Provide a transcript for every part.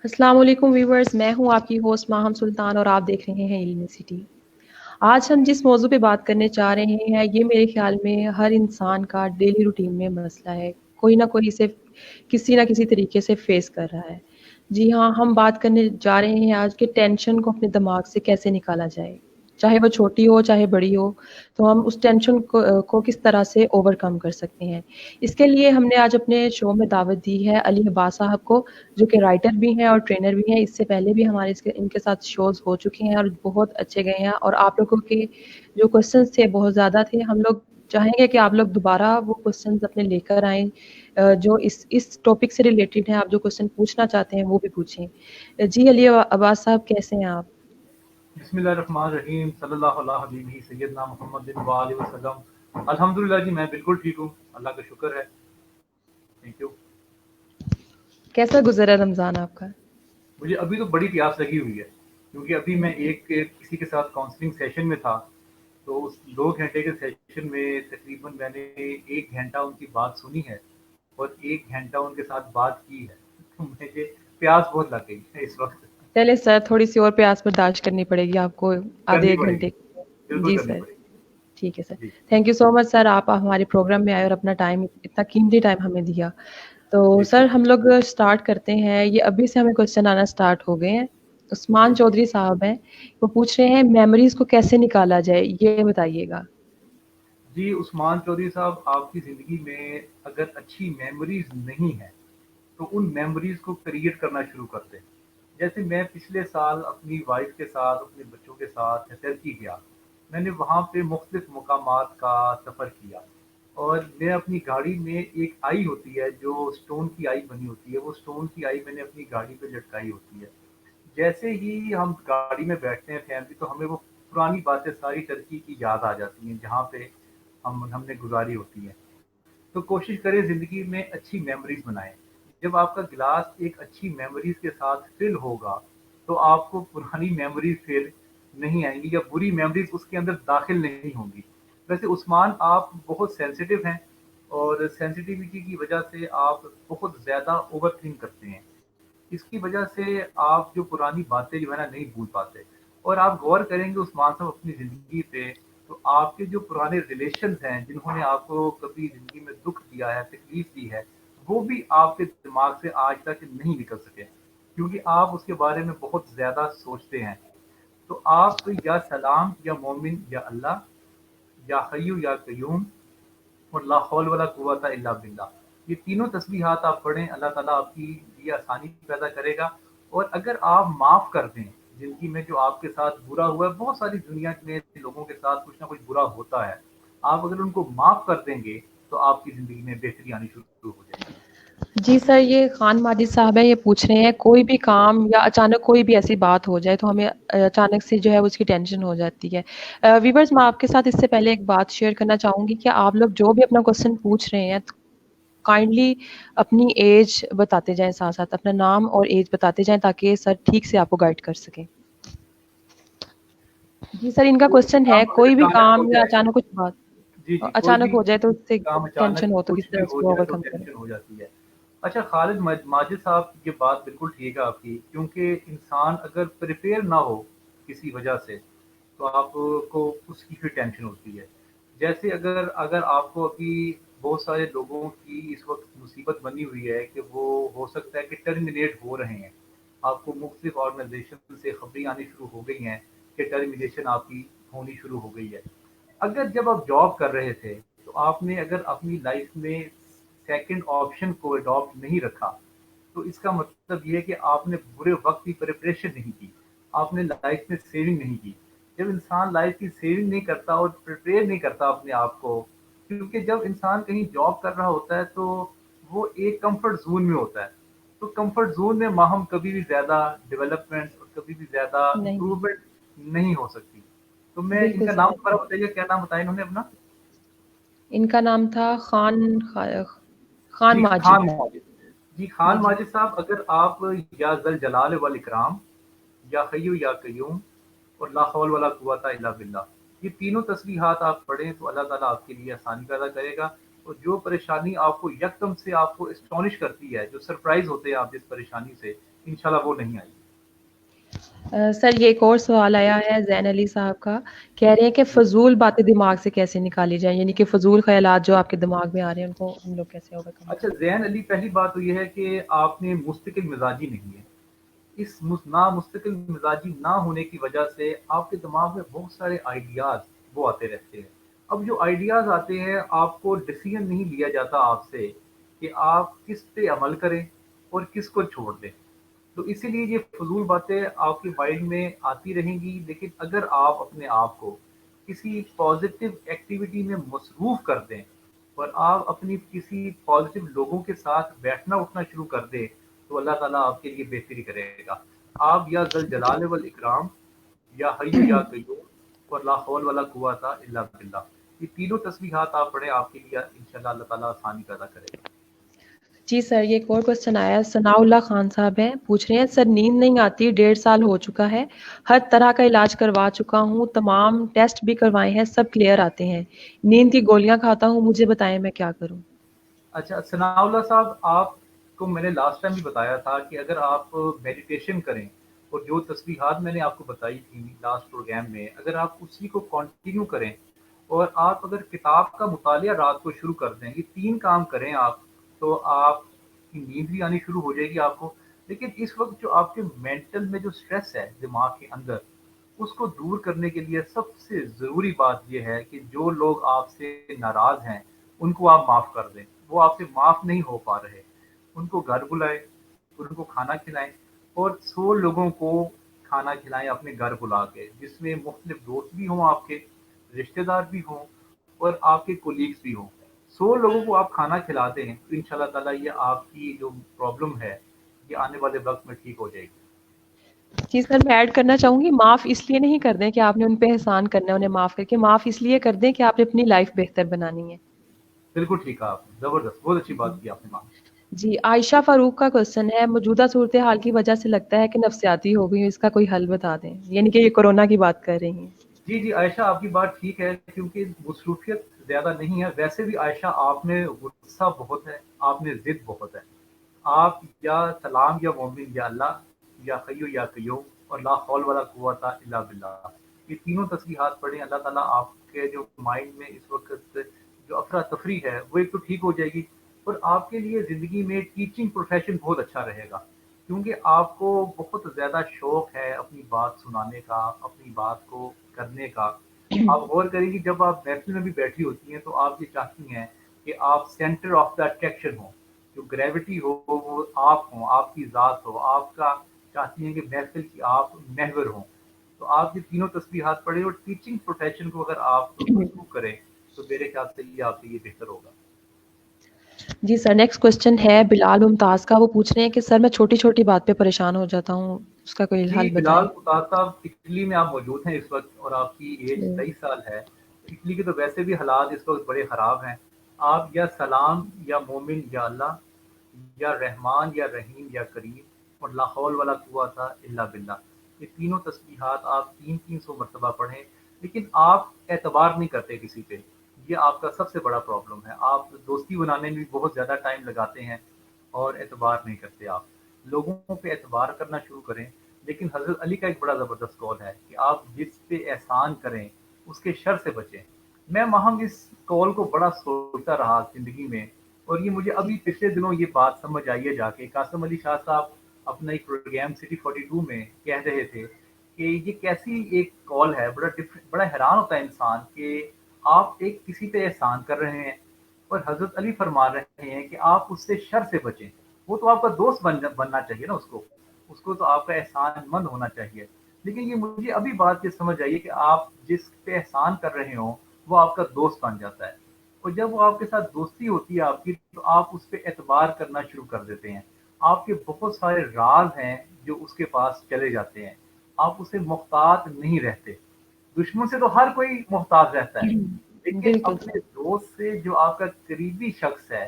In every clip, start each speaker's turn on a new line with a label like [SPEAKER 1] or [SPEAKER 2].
[SPEAKER 1] السلام علیکم ویورز، میں ہوں آپ کی ہوسٹ ماہم سلطان اور آپ دیکھ رہے ہیں علمی سٹی۔ آج ہم جس موضوع پہ بات کرنے چاہ رہے ہیں یہ میرے خیال میں ہر انسان کا ڈیلی روٹین میں مسئلہ ہے، کوئی نہ کوئی اسے کسی نہ کسی طریقے سے فیس کر رہا ہے۔ جی ہاں، ہم بات کرنے جا رہے ہیں آج کے ٹینشن کو اپنے دماغ سے کیسے نکالا جائے، چاہے وہ چھوٹی ہو چاہے بڑی ہو، تو ہم اس ٹینشن کو کس طرح سے اوور کم کر سکتے ہیں۔ اس کے لیے ہم نے آج اپنے شو میں دعوت دی ہے علی عباس صاحب کو، جو کہ رائٹر بھی ہیں اور ٹرینر بھی ہیں۔ اس سے پہلے بھی ہمارے ان کے ساتھ شوز ہو چکے ہیں اور بہت اچھے گئے ہیں، اور آپ لوگوں کے جو کوسچنس تھے بہت زیادہ تھے۔ ہم لوگ چاہیں گے کہ آپ لوگ دوبارہ وہ کوسچنس اپنے لے کر آئیں، جو اس ٹاپک سے ریلیٹڈ ہیں، آپ جو کوسچن پوچھنا چاہتے ہیں وہ بھی پوچھیں۔ جی علی عباس صاحب، کیسے ہیں آپ؟
[SPEAKER 2] بسم اللہ الرحمن الرحیم، صلی اللہ علیہ حبیبہ سیدنا محمد وآلہ وسلم۔ الحمدللہ جی، میں بالکل ٹھیک ہوں، اللہ کا شکر ہے۔ Thank you.
[SPEAKER 1] کیسا گزرا رمضان آپ کا؟
[SPEAKER 2] مجھے ابھی تو بڑی پیاس لگی ہوئی ہے، کیونکہ ابھی میں ایک کسی کے ساتھ کاؤنسلنگ سیشن میں تھا، تو اس 2 گھنٹے کے سیشن میں تقریباً میں نے 1 گھنٹہ ان کی بات سنی ہے اور 1 گھنٹہ ان کے ساتھ بات کی ہے، تو مجھے پیاس بہت لگ گئی ہے اس وقت۔
[SPEAKER 1] چلے سر، تھوڑی سی اور پیاس برداشت کرنی پڑے گی آپ کو آدھے
[SPEAKER 2] کرنی
[SPEAKER 1] ایک
[SPEAKER 2] پڑے
[SPEAKER 1] گھنٹے
[SPEAKER 2] گی،
[SPEAKER 1] کی۔
[SPEAKER 2] بالکل
[SPEAKER 1] جی
[SPEAKER 2] کرنی
[SPEAKER 1] سر،
[SPEAKER 2] پڑے گی۔
[SPEAKER 1] ٹھیک ہے سر۔
[SPEAKER 2] جی
[SPEAKER 1] تھینک یو سو مچ سر، آپ ہمارے پروگرام میں آئے اور اپنا ٹائم، اتنا قیمتی ٹائم ہمیں دیا۔ تو
[SPEAKER 2] جی
[SPEAKER 1] سر ہم لوگ سٹارٹ کرتے ہیں، یہ ابھی سے ہمیں کوشچن آنا سٹارٹ ہو گئے ہیں۔ عثمان چودھری صاحب ہیں، وہ پوچھ رہے ہیں میموریز کو کیسے نکالا جائے، یہ بتائیے گا۔
[SPEAKER 2] جی عثمان چودھری صاحب، آپ کی زندگی میں اگر اچھی میموریز نہیں ہیں تو ان میموریز کو کریٹ کرنا شروع کرتے ہیں۔ جیسے میں پچھلے سال اپنی وائف کے ساتھ، اپنے بچوں کے ساتھ ٹرکی گیا، میں نے وہاں پہ مختلف مقامات کا سفر کیا، اور میں اپنی گاڑی میں ایک آئی ہوتی ہے جو سٹون کی آئی بنی ہوتی ہے، وہ سٹون کی آئی میں نے اپنی گاڑی پہ لٹکائی ہوتی ہے۔ جیسے ہی ہم گاڑی میں بیٹھتے ہیں فیملی، تو ہمیں وہ پرانی باتیں ساری ٹرکی کی یاد آ جاتی ہیں جہاں پہ ہم نے گزاری ہوتی ہے۔ تو کوشش کریں زندگی میں اچھی میموریز بنائیں۔ جب آپ کا گلاس ایک اچھی میموریز کے ساتھ فل ہوگا تو آپ کو پرانی میموریز پھر نہیں آئیں گی، یا بری میموریز اس کے اندر داخل نہیں ہوں گی۔ ویسے عثمان، آپ بہت سینسیٹیو ہیں، اور سینسیٹیوٹی کی وجہ سے آپ بہت زیادہ اوور تھنک کرتے ہیں، اس کی وجہ سے آپ جو پرانی باتیں جو ہے نا نہیں بھول پاتے۔ اور آپ غور کریں گے عثمان صاحب اپنی زندگی پہ، تو آپ کے جو پرانے ریلیشنز ہیں جنہوں نے آپ کو کبھی زندگی میں دکھ دیا ہے، تکلیف دی ہے، وہ بھی آپ کے دماغ سے آج تک نہیں نکل سکے، کیونکہ آپ اس کے بارے میں بہت زیادہ سوچتے ہیں۔ تو آپ یا سلام یا مومن یا اللہ یا حیو یا قیوم اور لا حول ولا قوت الا باللہ، یہ تینوں تسبیحات آپ پڑھیں، اللہ تعالیٰ آپ کی یہ آسانی پیدا کرے گا۔ اور اگر آپ معاف کر دیں زندگی میں جو آپ کے ساتھ برا ہوا ہے، بہت ساری دنیا میں لوگوں کے ساتھ کچھ نہ کچھ برا ہوتا ہے، آپ اگر ان کو معاف کر دیں گے تو آپ کی زندگی میں بہتری آنی شروع ہو جائے گی۔
[SPEAKER 1] جی سر، یہ خان ماجد صاحب ہیں، یہ پوچھ رہے ہیں کوئی بھی کام یا اچانک کوئی بھی ایسی بات ہو جائے تو ہمیں اچانک سے جو ہے اس کی ٹینشن ہو جاتی ہے۔ ویورز، میں آپ کے ساتھ اس سے پہلے ایک بات شیئر کرنا چاہوں گی کہ آپ لوگ جو بھی اپنا کوسچن پوچھ رہے ہیں کائنڈلی اپنی ایج بتاتے جائیں، ساتھ ساتھ اپنا نام اور ایج بتاتے جائیں تاکہ سر ٹھیک سے آپ کو گائیڈ کر سکیں۔ جی سر، ان کا
[SPEAKER 2] کوئی بھی
[SPEAKER 1] کوسچن ہے
[SPEAKER 2] کام اگر
[SPEAKER 1] کوئی بھی
[SPEAKER 2] اچانک ہو
[SPEAKER 1] کام یا
[SPEAKER 2] جائے،
[SPEAKER 1] اچانک کچھ بات
[SPEAKER 2] جی جی، کوئی
[SPEAKER 1] اچانک
[SPEAKER 2] بھی
[SPEAKER 1] ہو جائے تو اس سے
[SPEAKER 2] کام
[SPEAKER 1] ٹینشن
[SPEAKER 2] اچانک
[SPEAKER 1] ہو تو
[SPEAKER 2] کچھ
[SPEAKER 1] کس
[SPEAKER 2] بھی
[SPEAKER 1] طرح اس
[SPEAKER 2] ہو
[SPEAKER 1] کو
[SPEAKER 2] جائے
[SPEAKER 1] اوور
[SPEAKER 2] تو
[SPEAKER 1] کم کریں۔
[SPEAKER 2] ٹینشن ہو جاتی ہے۔ اچھا خالد ماجد صاحب، یہ بات بالکل ٹھیک ہے آپ کی، کیونکہ انسان اگر پریپیئر نہ ہو کسی وجہ سے تو آپ کو اس کی پھر ٹینشن ہوتی ہے۔ جیسے اگر آپ کو ابھی بہت سارے لوگوں کی اس وقت مصیبت بنی ہوئی ہے کہ وہ ہو سکتا ہے کہ ٹرمینیٹ ہو رہے ہیں، آپ کو مختلف آرگنائزیشن سے خبریں آنی شروع ہو گئی ہیں کہ ٹرمینیشن آپ کی ہونی شروع ہو گئی ہے۔ اگر جب آپ جاب کر رہے تھے تو آپ نے اگر اپنی لائف میں سیکنڈ آپشن کو اڈاپٹ نہیں رکھا، تو اس کا مطلب یہ ہے کہ آپ نے برے وقت کی پریپریشن نہیں کی، آپ نے لائف میں سیونگ نہیں کی۔ جب انسان لائف کی سیونگ نہیں کرتا اور پریپیئر نہیں کرتا اپنے آپ کو، کیونکہ جب انسان کہیں جاب کر رہا ہوتا ہے تو وہ ایک کمفرٹ زون میں ہوتا ہے، تو کمفرٹ زون میں ماہم کبھی بھی زیادہ ڈیولپمنٹ اور کبھی بھی زیادہ
[SPEAKER 1] نہیں،
[SPEAKER 2] امپروومنٹ نہیں ہو سکتی۔ تو میں ان
[SPEAKER 1] بالکل
[SPEAKER 2] کا نام
[SPEAKER 1] سر،
[SPEAKER 2] دوبارہ بتائیے، کیا نام بتایا انہوں نے اپنا؟
[SPEAKER 1] ان کا نام تھا خان
[SPEAKER 2] جی
[SPEAKER 1] ماجد۔
[SPEAKER 2] خان ماجد۔ جی
[SPEAKER 1] جی
[SPEAKER 2] خان
[SPEAKER 1] جی،
[SPEAKER 2] ماجد صاحب، اگر آپ یا ذل جلال والاکرام یا حیو یا قیوم اور لا حول ولا قوت الا باللہ، یہ تینوں تسبیحات آپ پڑھیں تو اللہ تعالیٰ آپ کے لیے آسانی پیدا کرے گا۔ اور جو پریشانی آپ کو یکدم سے آپ کو اسٹونش کرتی ہے, جو سرپرائز ہوتے ہیں آپ جس پریشانی سے, انشاءاللہ وہ نہیں آئی.
[SPEAKER 1] سر یہ ایک اور سوال آیا ہے زین علی صاحب کا. کہہ رہے ہیں کہ
[SPEAKER 2] جی.
[SPEAKER 1] فضول باتیں دماغ سے کیسے نکالی جائیں, یعنی کہ فضول خیالات جو آپ کے دماغ میں آ رہے ہیں ان کو ہم لوگ کیسے اوور کم
[SPEAKER 2] اچھا
[SPEAKER 1] کریں.
[SPEAKER 2] زین علی, پہلی بات تو یہ ہے کہ آپ نے مستقل مزاجی نہیں ہے. اس مستقل مزاجی نہ ہونے کی وجہ سے آپ کے دماغ میں بہت سارے آئیڈیاز وہ آتے رہتے ہیں. اب جو آئیڈیاز آتے ہیں آپ کو ڈیسیژن نہیں لیا جاتا آپ سے کہ آپ کس پہ عمل کریں اور کس کو چھوڑ دیں. تو اسی لیے یہ فضول باتیں آپ کے مائنڈ میں آتی رہیں گی. لیکن اگر آپ اپنے آپ کو کسی پازیٹیو ایکٹیویٹی میں مصروف کر دیں اور آپ اپنی کسی پازیٹیو لوگوں کے ساتھ بیٹھنا اٹھنا شروع کر دیں تو اللہ تعالیٰ آپ کے لیے بہتری کرے گا. آپ یا ذل جلال والاکرام, یا حیو یا قیوم, اور لا حول ولا قوت الا باللہ, یہ تینوں تسبیحات آپ پڑھیں, آپ کے لیے انشاءاللہ اللہ تعالیٰ آسانی پیدا کرے گا.
[SPEAKER 1] جی سر, یہ ایک اور کوشچن آیا. ثناء اللہ خان صاحب ہیں, پوچھ رہے ہیں سر نیند نہیں آتی, 1.5 سال ہو چکا ہے, ہر طرح کا علاج کروا چکا ہوں, تمام ٹیسٹ بھی کروائے ہیں, سب کلیئر آتے ہیں, نیند کی گولیاں کھاتا ہوں, مجھے بتائیں میں کیا کروں.
[SPEAKER 2] اچھا ثناء اللہ صاحب, آپ کو میں نے لاسٹ ٹائم بھی بتایا تھا کہ اگر آپ میڈیٹیشن کریں اور جو تسبیحات میں نے آپ کو بتائی تھی لاسٹ پروگرام میں, اگر آپ اسی کو کنٹینیو کریں اور آپ اگر کتاب کا مطالعہ رات کو شروع کر دیں, یہ 3 کام کریں آپ, تو آپ کی نیند بھی آنی شروع ہو جائے گی آپ کو. لیکن اس وقت جو آپ کے مینٹل میں جو سٹریس ہے دماغ کے اندر, اس کو دور کرنے کے لیے سب سے ضروری بات یہ ہے کہ جو لوگ آپ سے ناراض ہیں ان کو آپ معاف کر دیں. وہ آپ سے معاف نہیں ہو پا رہے, ان کو گھر بلائیں, ان کو کھانا کھلائیں, اور 100 لوگوں کو کھانا کھلائیں اپنے گھر بلا کے, جس میں مختلف دوست بھی ہوں, آپ کے رشتہ دار بھی ہوں, اور آپ کے کولیگز بھی ہوں. 100 لوگوں کو آپ کھانا کھلاتے ہیں تو ان شاء اللہ تعالیٰ یہ آپ کی جو پرابلم ہے یہ آنے والے وقت میں ٹھیک ہو جائے گی.
[SPEAKER 1] جی سر, میں ایڈ کرنا چاہوں گی, معاف اس لیے نہیں کر دیں کہ آپ نے ان پہ احسان کرنا ہے, انہیں معاف کر کے, معاف اس لیے کر دیں کہ آپ نے اپنی لائف بہتر بنانی ہے.
[SPEAKER 2] بالکل ٹھیک ہے, آپ نے زبردست, بہت اچھی بات کی آپ نے. ماں
[SPEAKER 1] جی, عائشہ فاروق کا کوشچن ہے, موجودہ صورتحال کی وجہ سے لگتا ہے کہ نفسیاتی ہو گئی, اس کا کوئی حل بتا دیں, یعنی کہ یہ کورونا کی بات کر رہی ہیں.
[SPEAKER 2] جی جی عائشہ, آپ کی بات ٹھیک ہے کیونکہ مصروفیت زیادہ نہیں ہے. ویسے بھی عائشہ آپ میں غصہ بہت ہے, آپ میں ضد بہت ہے. آپ یا سلام یا مومن یا اللہ, یا حی یا قیوم, اور لا حول ولا قوت الا باللہ, یہ تینوں تسبیحات پڑھیں. اللہ تعالیٰ آپ کے جو مائنڈ میں اس وقت جو افراتفری ہے وہ ایک تو ٹھیک ہو جائے گی, اور آپ کے لیے زندگی میں ٹیچنگ پروفیشن بہت اچھا رہے گا, کیونکہ آپ کو بہت زیادہ شوق ہے اپنی بات سنانے کا, اپنی بات کو کرنے کا. آپ غور کریں گی جب آپ محفل میں بھی بیٹھی ہوتی ہیں تو آپ یہ چاہتی ہیں کہ آپ سینٹر آف دا اٹریکشن ہوں, جو گریوٹی ہو وہ آپ ہوں, آپ کی ذات ہو, آپ کا چاہتی ہیں کہ محفل کی آپ محور ہوں. تو آپ یہ تینوں تسبیحات پڑھیں, اور ٹیچنگ پروفیشن کو اگر آپ منسوخ کریں تو میرے خیال سے یہ آپ کے لیے بہتر ہوگا.
[SPEAKER 1] جی سر, نیکسٹ کوشچن ہے بلال ممتاز کا, وہ پوچھ رہے ہیں کہ سر میں چھوٹی چھوٹی بات پہ پریشان ہو جاتا ہوں, اس کا کوئی
[SPEAKER 2] جی
[SPEAKER 1] حل
[SPEAKER 2] بلال
[SPEAKER 1] بتائیں.
[SPEAKER 2] ممتاز صاحب, اٹلی میں آپ موجود ہیں اس وقت, اور آپ کی ایج 23 سال ہے. اٹلی کے تو ویسے بھی حالات اس وقت بڑے خراب ہیں. آپ یا سلام یا مومن یا اللہ, یا رحمان یا رحیم یا کریم, اور لا حول ولا قوت الا باللہ, یہ تینوں تسبیحات آپ 300 مرتبہ پڑھیں. لیکن آپ اعتبار نہیں کرتے کسی پہ, یہ آپ کا سب سے بڑا پرابلم ہے. آپ دوستی بنانے میں بھی بہت زیادہ ٹائم لگاتے ہیں اور اعتبار نہیں کرتے. آپ لوگوں پہ اعتبار کرنا شروع کریں. لیکن حضرت علی کا ایک بڑا زبردست قول ہے کہ آپ جس پہ احسان کریں اس کے شر سے بچیں. میں ماہم اس قول کو بڑا سوچتا رہا زندگی میں, اور یہ مجھے ابھی پچھلے دنوں یہ بات سمجھ آئی ہے جا کے. قاسم علی شاہ صاحب اپنا ایک پروگرام سٹی 42 میں کہہ رہے تھے کہ یہ کیسی ایک کال ہے, بڑا حیران ہوتا ہے انسان کہ آپ ایک کسی پہ احسان کر رہے ہیں اور حضرت علی فرما رہے ہیں کہ آپ اس سے شر سے بچیں. وہ تو آپ کا دوست بننا چاہیے نا, اس کو تو آپ کا احسان مند ہونا چاہیے. لیکن یہ مجھے ابھی بات یہ سمجھ آئی ہے کہ آپ جس پہ احسان کر رہے ہوں وہ آپ کا دوست بن جاتا ہے, اور جب وہ آپ کے ساتھ دوستی ہوتی ہے آپ کی, تو آپ اس پہ اعتبار کرنا شروع کر دیتے ہیں. آپ کے بہت سارے راز ہیں جو اس کے پاس چلے جاتے ہیں, آپ اسے محتاط نہیں رہتے. دشمن سے تو ہر کوئی محتاط رہتا ہے, لیکن
[SPEAKER 1] بالکل
[SPEAKER 2] اپنے
[SPEAKER 1] سر.
[SPEAKER 2] دوست سے جو آپ کا قریبی شخص ہے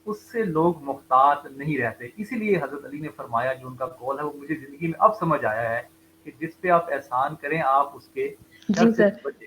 [SPEAKER 2] اس سے لوگ محتاط نہیں رہتے. اسی لیے حضرت علی نے فرمایا, جو ان کا قول ہے وہ مجھے زندگی میں اب سمجھ آیا ہے, کہ جس پہ آپ احسان کریں آپ اس کے
[SPEAKER 1] جی
[SPEAKER 2] شر سے
[SPEAKER 1] سر,
[SPEAKER 2] بچیں.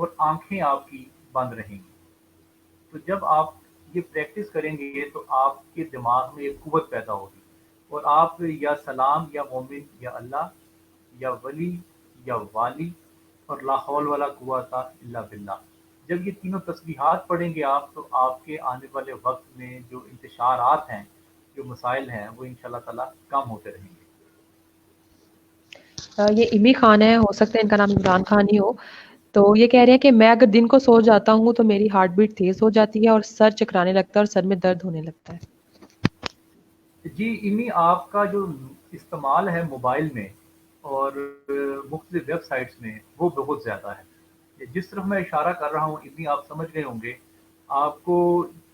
[SPEAKER 2] اور آنکھیں آپ کی بند رہیں گی. تو جب آپ یہ پریکٹس کریں گے تو آپ کے دماغ میں ایک قوت پیدا ہوگی اور آپ یا سلام یا مومن یا اللہ یا ولی یا والی اور لا حول ولا قوت الا باللہ، جب یہ تینوں تسبیحات پڑھیں گے آپ تو آپ کے آنے والے وقت میں جو انتشارات ہیں، جو مسائل ہیں، وہ انشاءاللہ تعالی کم ہوتے رہیں گے.
[SPEAKER 1] یہ امی خان ہے، ہو سکتا ہے ان کا نام عمران خان ہی ہو. تو یہ کہہ رہے ہیں کہ میں اگر دن کو سو جاتا ہوں تو میری ہارٹ بیٹ تیز ہو جاتی ہے اور سر چکرانے لگتا ہے اور سر میں درد ہونے لگتا ہے.
[SPEAKER 2] جی امی، آپ کا جو استعمال ہے موبائل میں اور مختلف ویب سائٹس میں وہ بہت زیادہ ہے. جس طرف میں اشارہ کر رہا ہوں امی آپ سمجھ گئے ہوں گے. آپ کو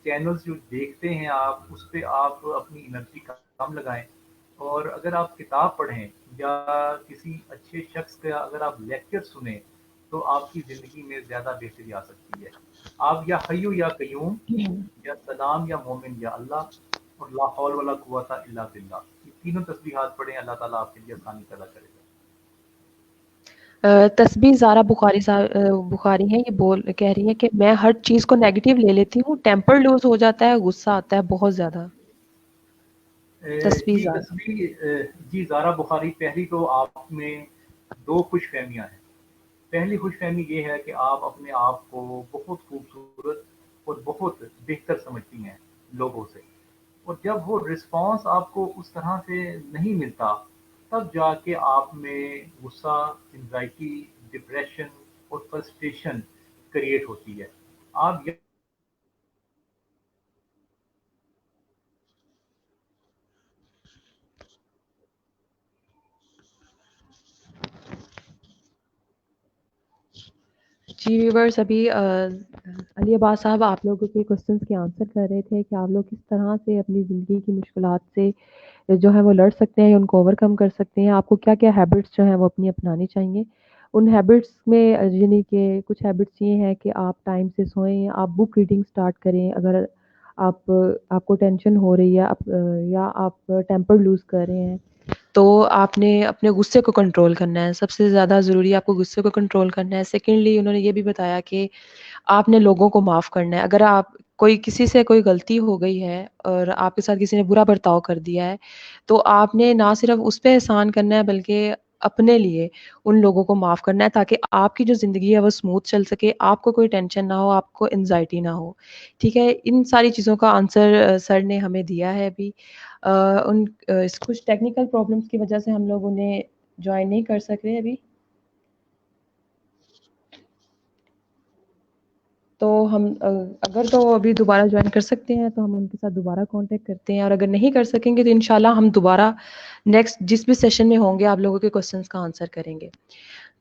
[SPEAKER 2] چینلز جو دیکھتے ہیں آپ اس پہ آپ اپنی انرجی کم لگائیں، اور اگر آپ کتاب پڑھیں یا کسی اچھے شخص کا اگر آپ لیکچر سنیں تو آپ کی زندگی میں زیادہ بہتری آ سکتی ہے. آپ یا حیو یا قیوم یا سلام یا مومن یا اللہ اور لا حول ولا قوت الا باللہ، یہ تینوں تسبیحات پڑھیں، اللہ تعالیٰ آپ کے لیے آسانی پیدا کرے گا.
[SPEAKER 1] تسبیح زارا بخاری بخاری ہیں، یہ کہہ رہی ہیں کہ میں ہر چیز کو نیگیٹو لے لیتی ہوں، ٹیمپر لوز ہو جاتا ہے، غصہ آتا ہے بہت زیادہ. تسبیح
[SPEAKER 2] جی
[SPEAKER 1] زارا.
[SPEAKER 2] تصویر جی زارا بخاری، پہلی تو آپ میں دو خوش فہمیاں ہیں. پہلی خوش فہمی یہ ہے کہ آپ اپنے آپ کو بہت خوبصورت اور بہت بہتر سمجھتی ہیں لوگوں سے، اور جب وہ رسپانس آپ کو اس طرح سے نہیں ملتا تب جا کے آپ میں غصہ، انزائٹی، ڈپریشن اور فرسٹریشن کریٹ ہوتی ہے. آپ
[SPEAKER 1] جی ویورز، ابھی علی عباس صاحب آپ لوگوں کے کوشچنس کے آنسر کر رہے تھے کہ آپ لوگ کس طرح سے اپنی زندگی کی مشکلات سے جو ہے وہ لڑ سکتے ہیں یا ان کو اوور کم کر سکتے ہیں. آپ کو کیا کیا ہیبٹس جو ہیں وہ اپنی اپنانی چاہیے. ان ہیبٹس میں یعنی کہ کچھ ہیبٹس یہ ہیں کہ آپ ٹائم سے سوئیں، آپ بک ریڈنگ سٹارٹ کریں. اگر آپ کو ٹینشن ہو رہی ہے یا آپ ٹیمپر لوز کر رہے ہیں تو آپ نے اپنے غصے کو کنٹرول کرنا ہے. سب سے زیادہ ضروری آپ کو غصے کو کنٹرول کرنا ہے. سیکنڈلی انہوں نے یہ بھی بتایا کہ آپ نے لوگوں کو معاف کرنا ہے. اگر آپ کسی سے کوئی غلطی ہو گئی ہے اور آپ کے ساتھ کسی نے برا برتاؤ کر دیا ہے تو آپ نے نہ صرف اس پہ احسان کرنا ہے بلکہ اپنے لیے ان لوگوں کو معاف کرنا ہے تاکہ آپ کی جو زندگی ہے وہ اسموتھ چل سکے، آپ کو کوئی ٹینشن نہ ہو، آپ کو انزائٹی نہ ہو. ٹھیک ہے، ان ساری چیزوں کا آنسر سر نے ہمیں دیا ہے. ابھی کچھ ٹیکنیکل پرابلمس کی وجہ سے ہم لوگ انہیں جوائن نہیں کر سک رہے ابھی. تو ہم اگر تو ابھی دوبارہ جوائن کر سکتے ہیں تو ہم ان کے ساتھ دوبارہ کانٹیکٹ کرتے ہیں، اور اگر نہیں کر سکیں گے تو انشاءاللہ ہم دوبارہ نیکسٹ جس بھی سیشن میں ہوں گے آپ لوگوں کے کوسچنس کا آنسر کریں گے.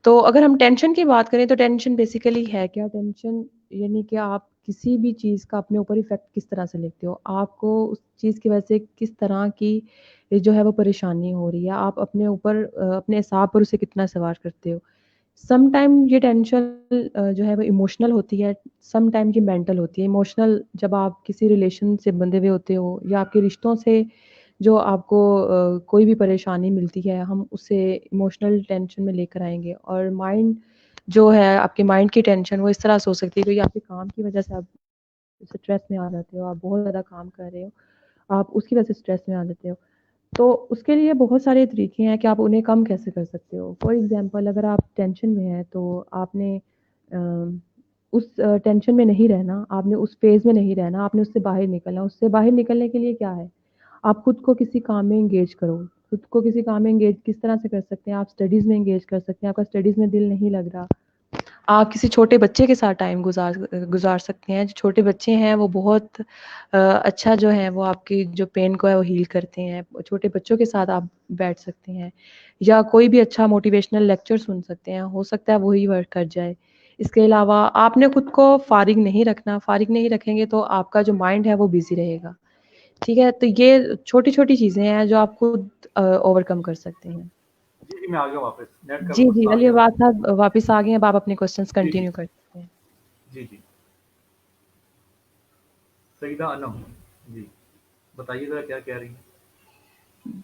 [SPEAKER 1] تو اگر ہم ٹینشن کی بات کریں تو ٹینشن بیسیکلی ہے کیا؟ ٹینشن یعنی کہ آپ کسی بھی چیز کا اپنے اوپر افیکٹ کس طرح سے لیتے ہو، آپ کو اس چیز کی وجہ سے کس طرح کی جو ہے وہ پریشانی ہو رہی ہے، آپ اپنے اوپر اپنے اعصاب پر اسے کتنا سوار کرتے ہو. سم ٹائم یہ ٹینشن جو ہے وہ ایموشنل ہوتی ہے، سم ٹائم یہ مینٹل ہوتی ہے. ایموشنل جب آپ کسی ریلیشن سے بندھے ہوئے ہوتے ہو یا آپ کے رشتوں سے جو آپ کو کوئی بھی پریشانی ملتی ہے ہم اسے ایموشنل ٹینشن میں لے کر آئیں گے. اور مائنڈ جو ہے آپ کے مائنڈ کی ٹینشن وہ اس طرح سے ہو سکتی ہے کہ آپ کے کام کی وجہ سے آپ اسٹریس میں آ جاتے ہو، آپ بہت زیادہ کام کر رہے ہو، آپ اس کی وجہ سے اسٹریس میں آ جاتے ہو. تو اس کے لیے بہت سارے طریقے ہیں کہ آپ انہیں کم کیسے کر سکتے ہو. فار ایگزامپل اگر آپ ٹینشن میں ہیں تو آپ نے اس ٹینشن میں نہیں رہنا، آپ نے اس فیز میں نہیں رہنا، آپ نے اس سے باہر نکلنا. اس سے باہر نکلنے کے لیے کیا ہے؟ آپ خود کو کسی کام میں انگیج کرو. خود کو کسی کام میں انگیج کس طرح سے کر سکتے ہیں؟ آپ اسٹڈیز میں انگیج کر سکتے ہیں. آپ کا اسٹڈیز میں دل نہیں لگ رہا، آپ کسی چھوٹے بچے کے ساتھ ٹائم گزار سکتے ہیں. جو چھوٹے بچے ہیں وہ بہت اچھا جو ہے وہ آپ کی جو پین کو ہے وہ ہیل کرتے ہیں. چھوٹے بچوں کے ساتھ آپ بیٹھ سکتے ہیں یا کوئی بھی اچھا موٹیویشنل لیکچر سن سکتے ہیں، ہو سکتا ہے وہی ورک کر جائے. اس کے علاوہ آپ نے خود کو فارغ نہیں رکھنا. فارغ نہیں رکھیں گے تو آپ کا جو مائنڈ ہے وہ بیزی رہے گا. ٹھیک ہے، تو یہ چھوٹی چھوٹی چیزیں ہیں جو آپ خود اوور کم کر سکتے ہیں.
[SPEAKER 2] جی جی میں آ گیا واپس، نیٹ کا
[SPEAKER 1] جی جی،
[SPEAKER 2] مسئلہ آ
[SPEAKER 1] علی
[SPEAKER 2] گیا.
[SPEAKER 1] آباد صاحب واپس آ گئے ہیں، اب آپ اپنے کوشچنس
[SPEAKER 2] جی جی
[SPEAKER 1] کنٹینیو کر سکتے ہیں.
[SPEAKER 2] جی جی سیدہ انم، جی بتائیے ذرا کیا کہہ رہی ہیں.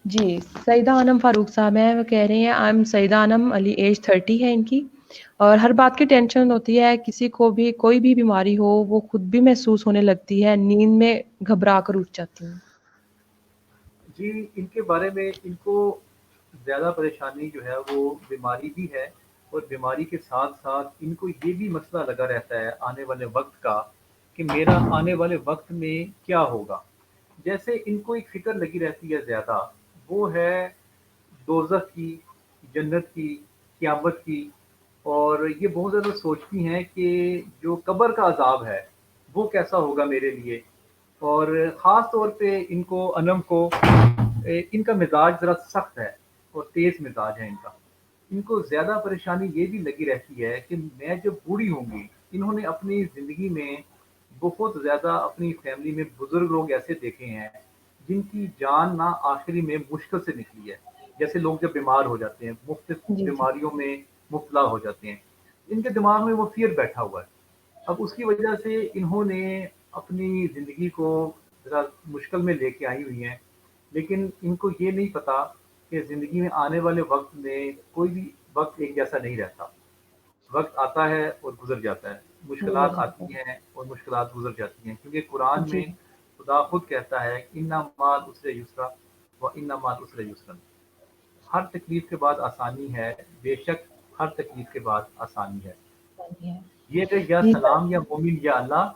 [SPEAKER 1] جی، سعیدہ انم فاروق صاحب ہیں، وہ کہہ رہی ہیں I am Saeeda Anam, Ali age 30 ہے ان کی. اور ہر بات کی ٹینشن ہوتی ہے، کسی کو بھی کوئی بھی بیماری ہو وہ خود بھی محسوس ہونے لگتی ہے، نیند میں گھبرا کر اٹھ جاتی ہوں۔
[SPEAKER 2] جی، ان کے بارے میں ان کو زیادہ پریشانی جو ہے وہ بیماری بھی ہے، اور بیماری کے ساتھ ساتھ ان کو یہ بھی مسئلہ لگا رہتا ہے آنے والے وقت کا کہ میرا آنے والے وقت میں کیا ہوگا۔ جیسے ان کو ایک فکر لگی رہتی ہے زیادہ، وہ ہے دوزخ کی، جنت کی، قیامت کی، اور یہ بہت زیادہ سوچتی ہیں کہ جو قبر کا عذاب ہے وہ کیسا ہوگا میرے لیے۔ اور خاص طور پہ ان کو انم کو ان کا مزاج ذرا سخت ہے اور تیز مزاج ہے ان کا۔ ان کو زیادہ پریشانی یہ بھی لگی رہتی ہے کہ میں جب بوڑھی ہوں گی، انہوں نے اپنی زندگی میں بہت زیادہ اپنی فیملی میں بزرگ لوگ ایسے دیکھے ہیں جن کی جان نہ آخری میں مشکل سے نکلی ہے، جیسے لوگ جب بیمار ہو جاتے ہیں، مختلف
[SPEAKER 1] جی جی
[SPEAKER 2] بیماریوں میں مبتلا ہو جاتے ہیں، ان کے دماغ میں وہ فیئر بیٹھا ہوا ہے۔ اب اس کی وجہ سے انہوں نے اپنی زندگی کو ذرا مشکل میں لے کے آئی ہوئی ہیں، لیکن ان کو یہ نہیں پتا کہ زندگی میں آنے والے وقت میں کوئی بھی وقت ایک جیسا نہیں رہتا۔ وقت آتا ہے اور گزر جاتا ہے،
[SPEAKER 1] گزر
[SPEAKER 2] مشکلات
[SPEAKER 1] جاتا
[SPEAKER 2] آتی ہیں اور مشکلات گزر جاتی ہیں، کیونکہ قرآن
[SPEAKER 1] ہے۔ جی
[SPEAKER 2] میں خدا خود کہتا ہے کہ اِنَّ مَعَ الْعُسْرِ یُسْرًا وَإِنَّ مَعَ الْعُسْرِ یُسْرًا۔ ہر تکلیف کے بعد آسانی ہے، بے شک ہر تکلیف کے بعد آسانی ہے۔
[SPEAKER 1] ہے
[SPEAKER 2] یہ کہ یا
[SPEAKER 1] جی سر۔
[SPEAKER 2] سلام یا مومن یا اللہ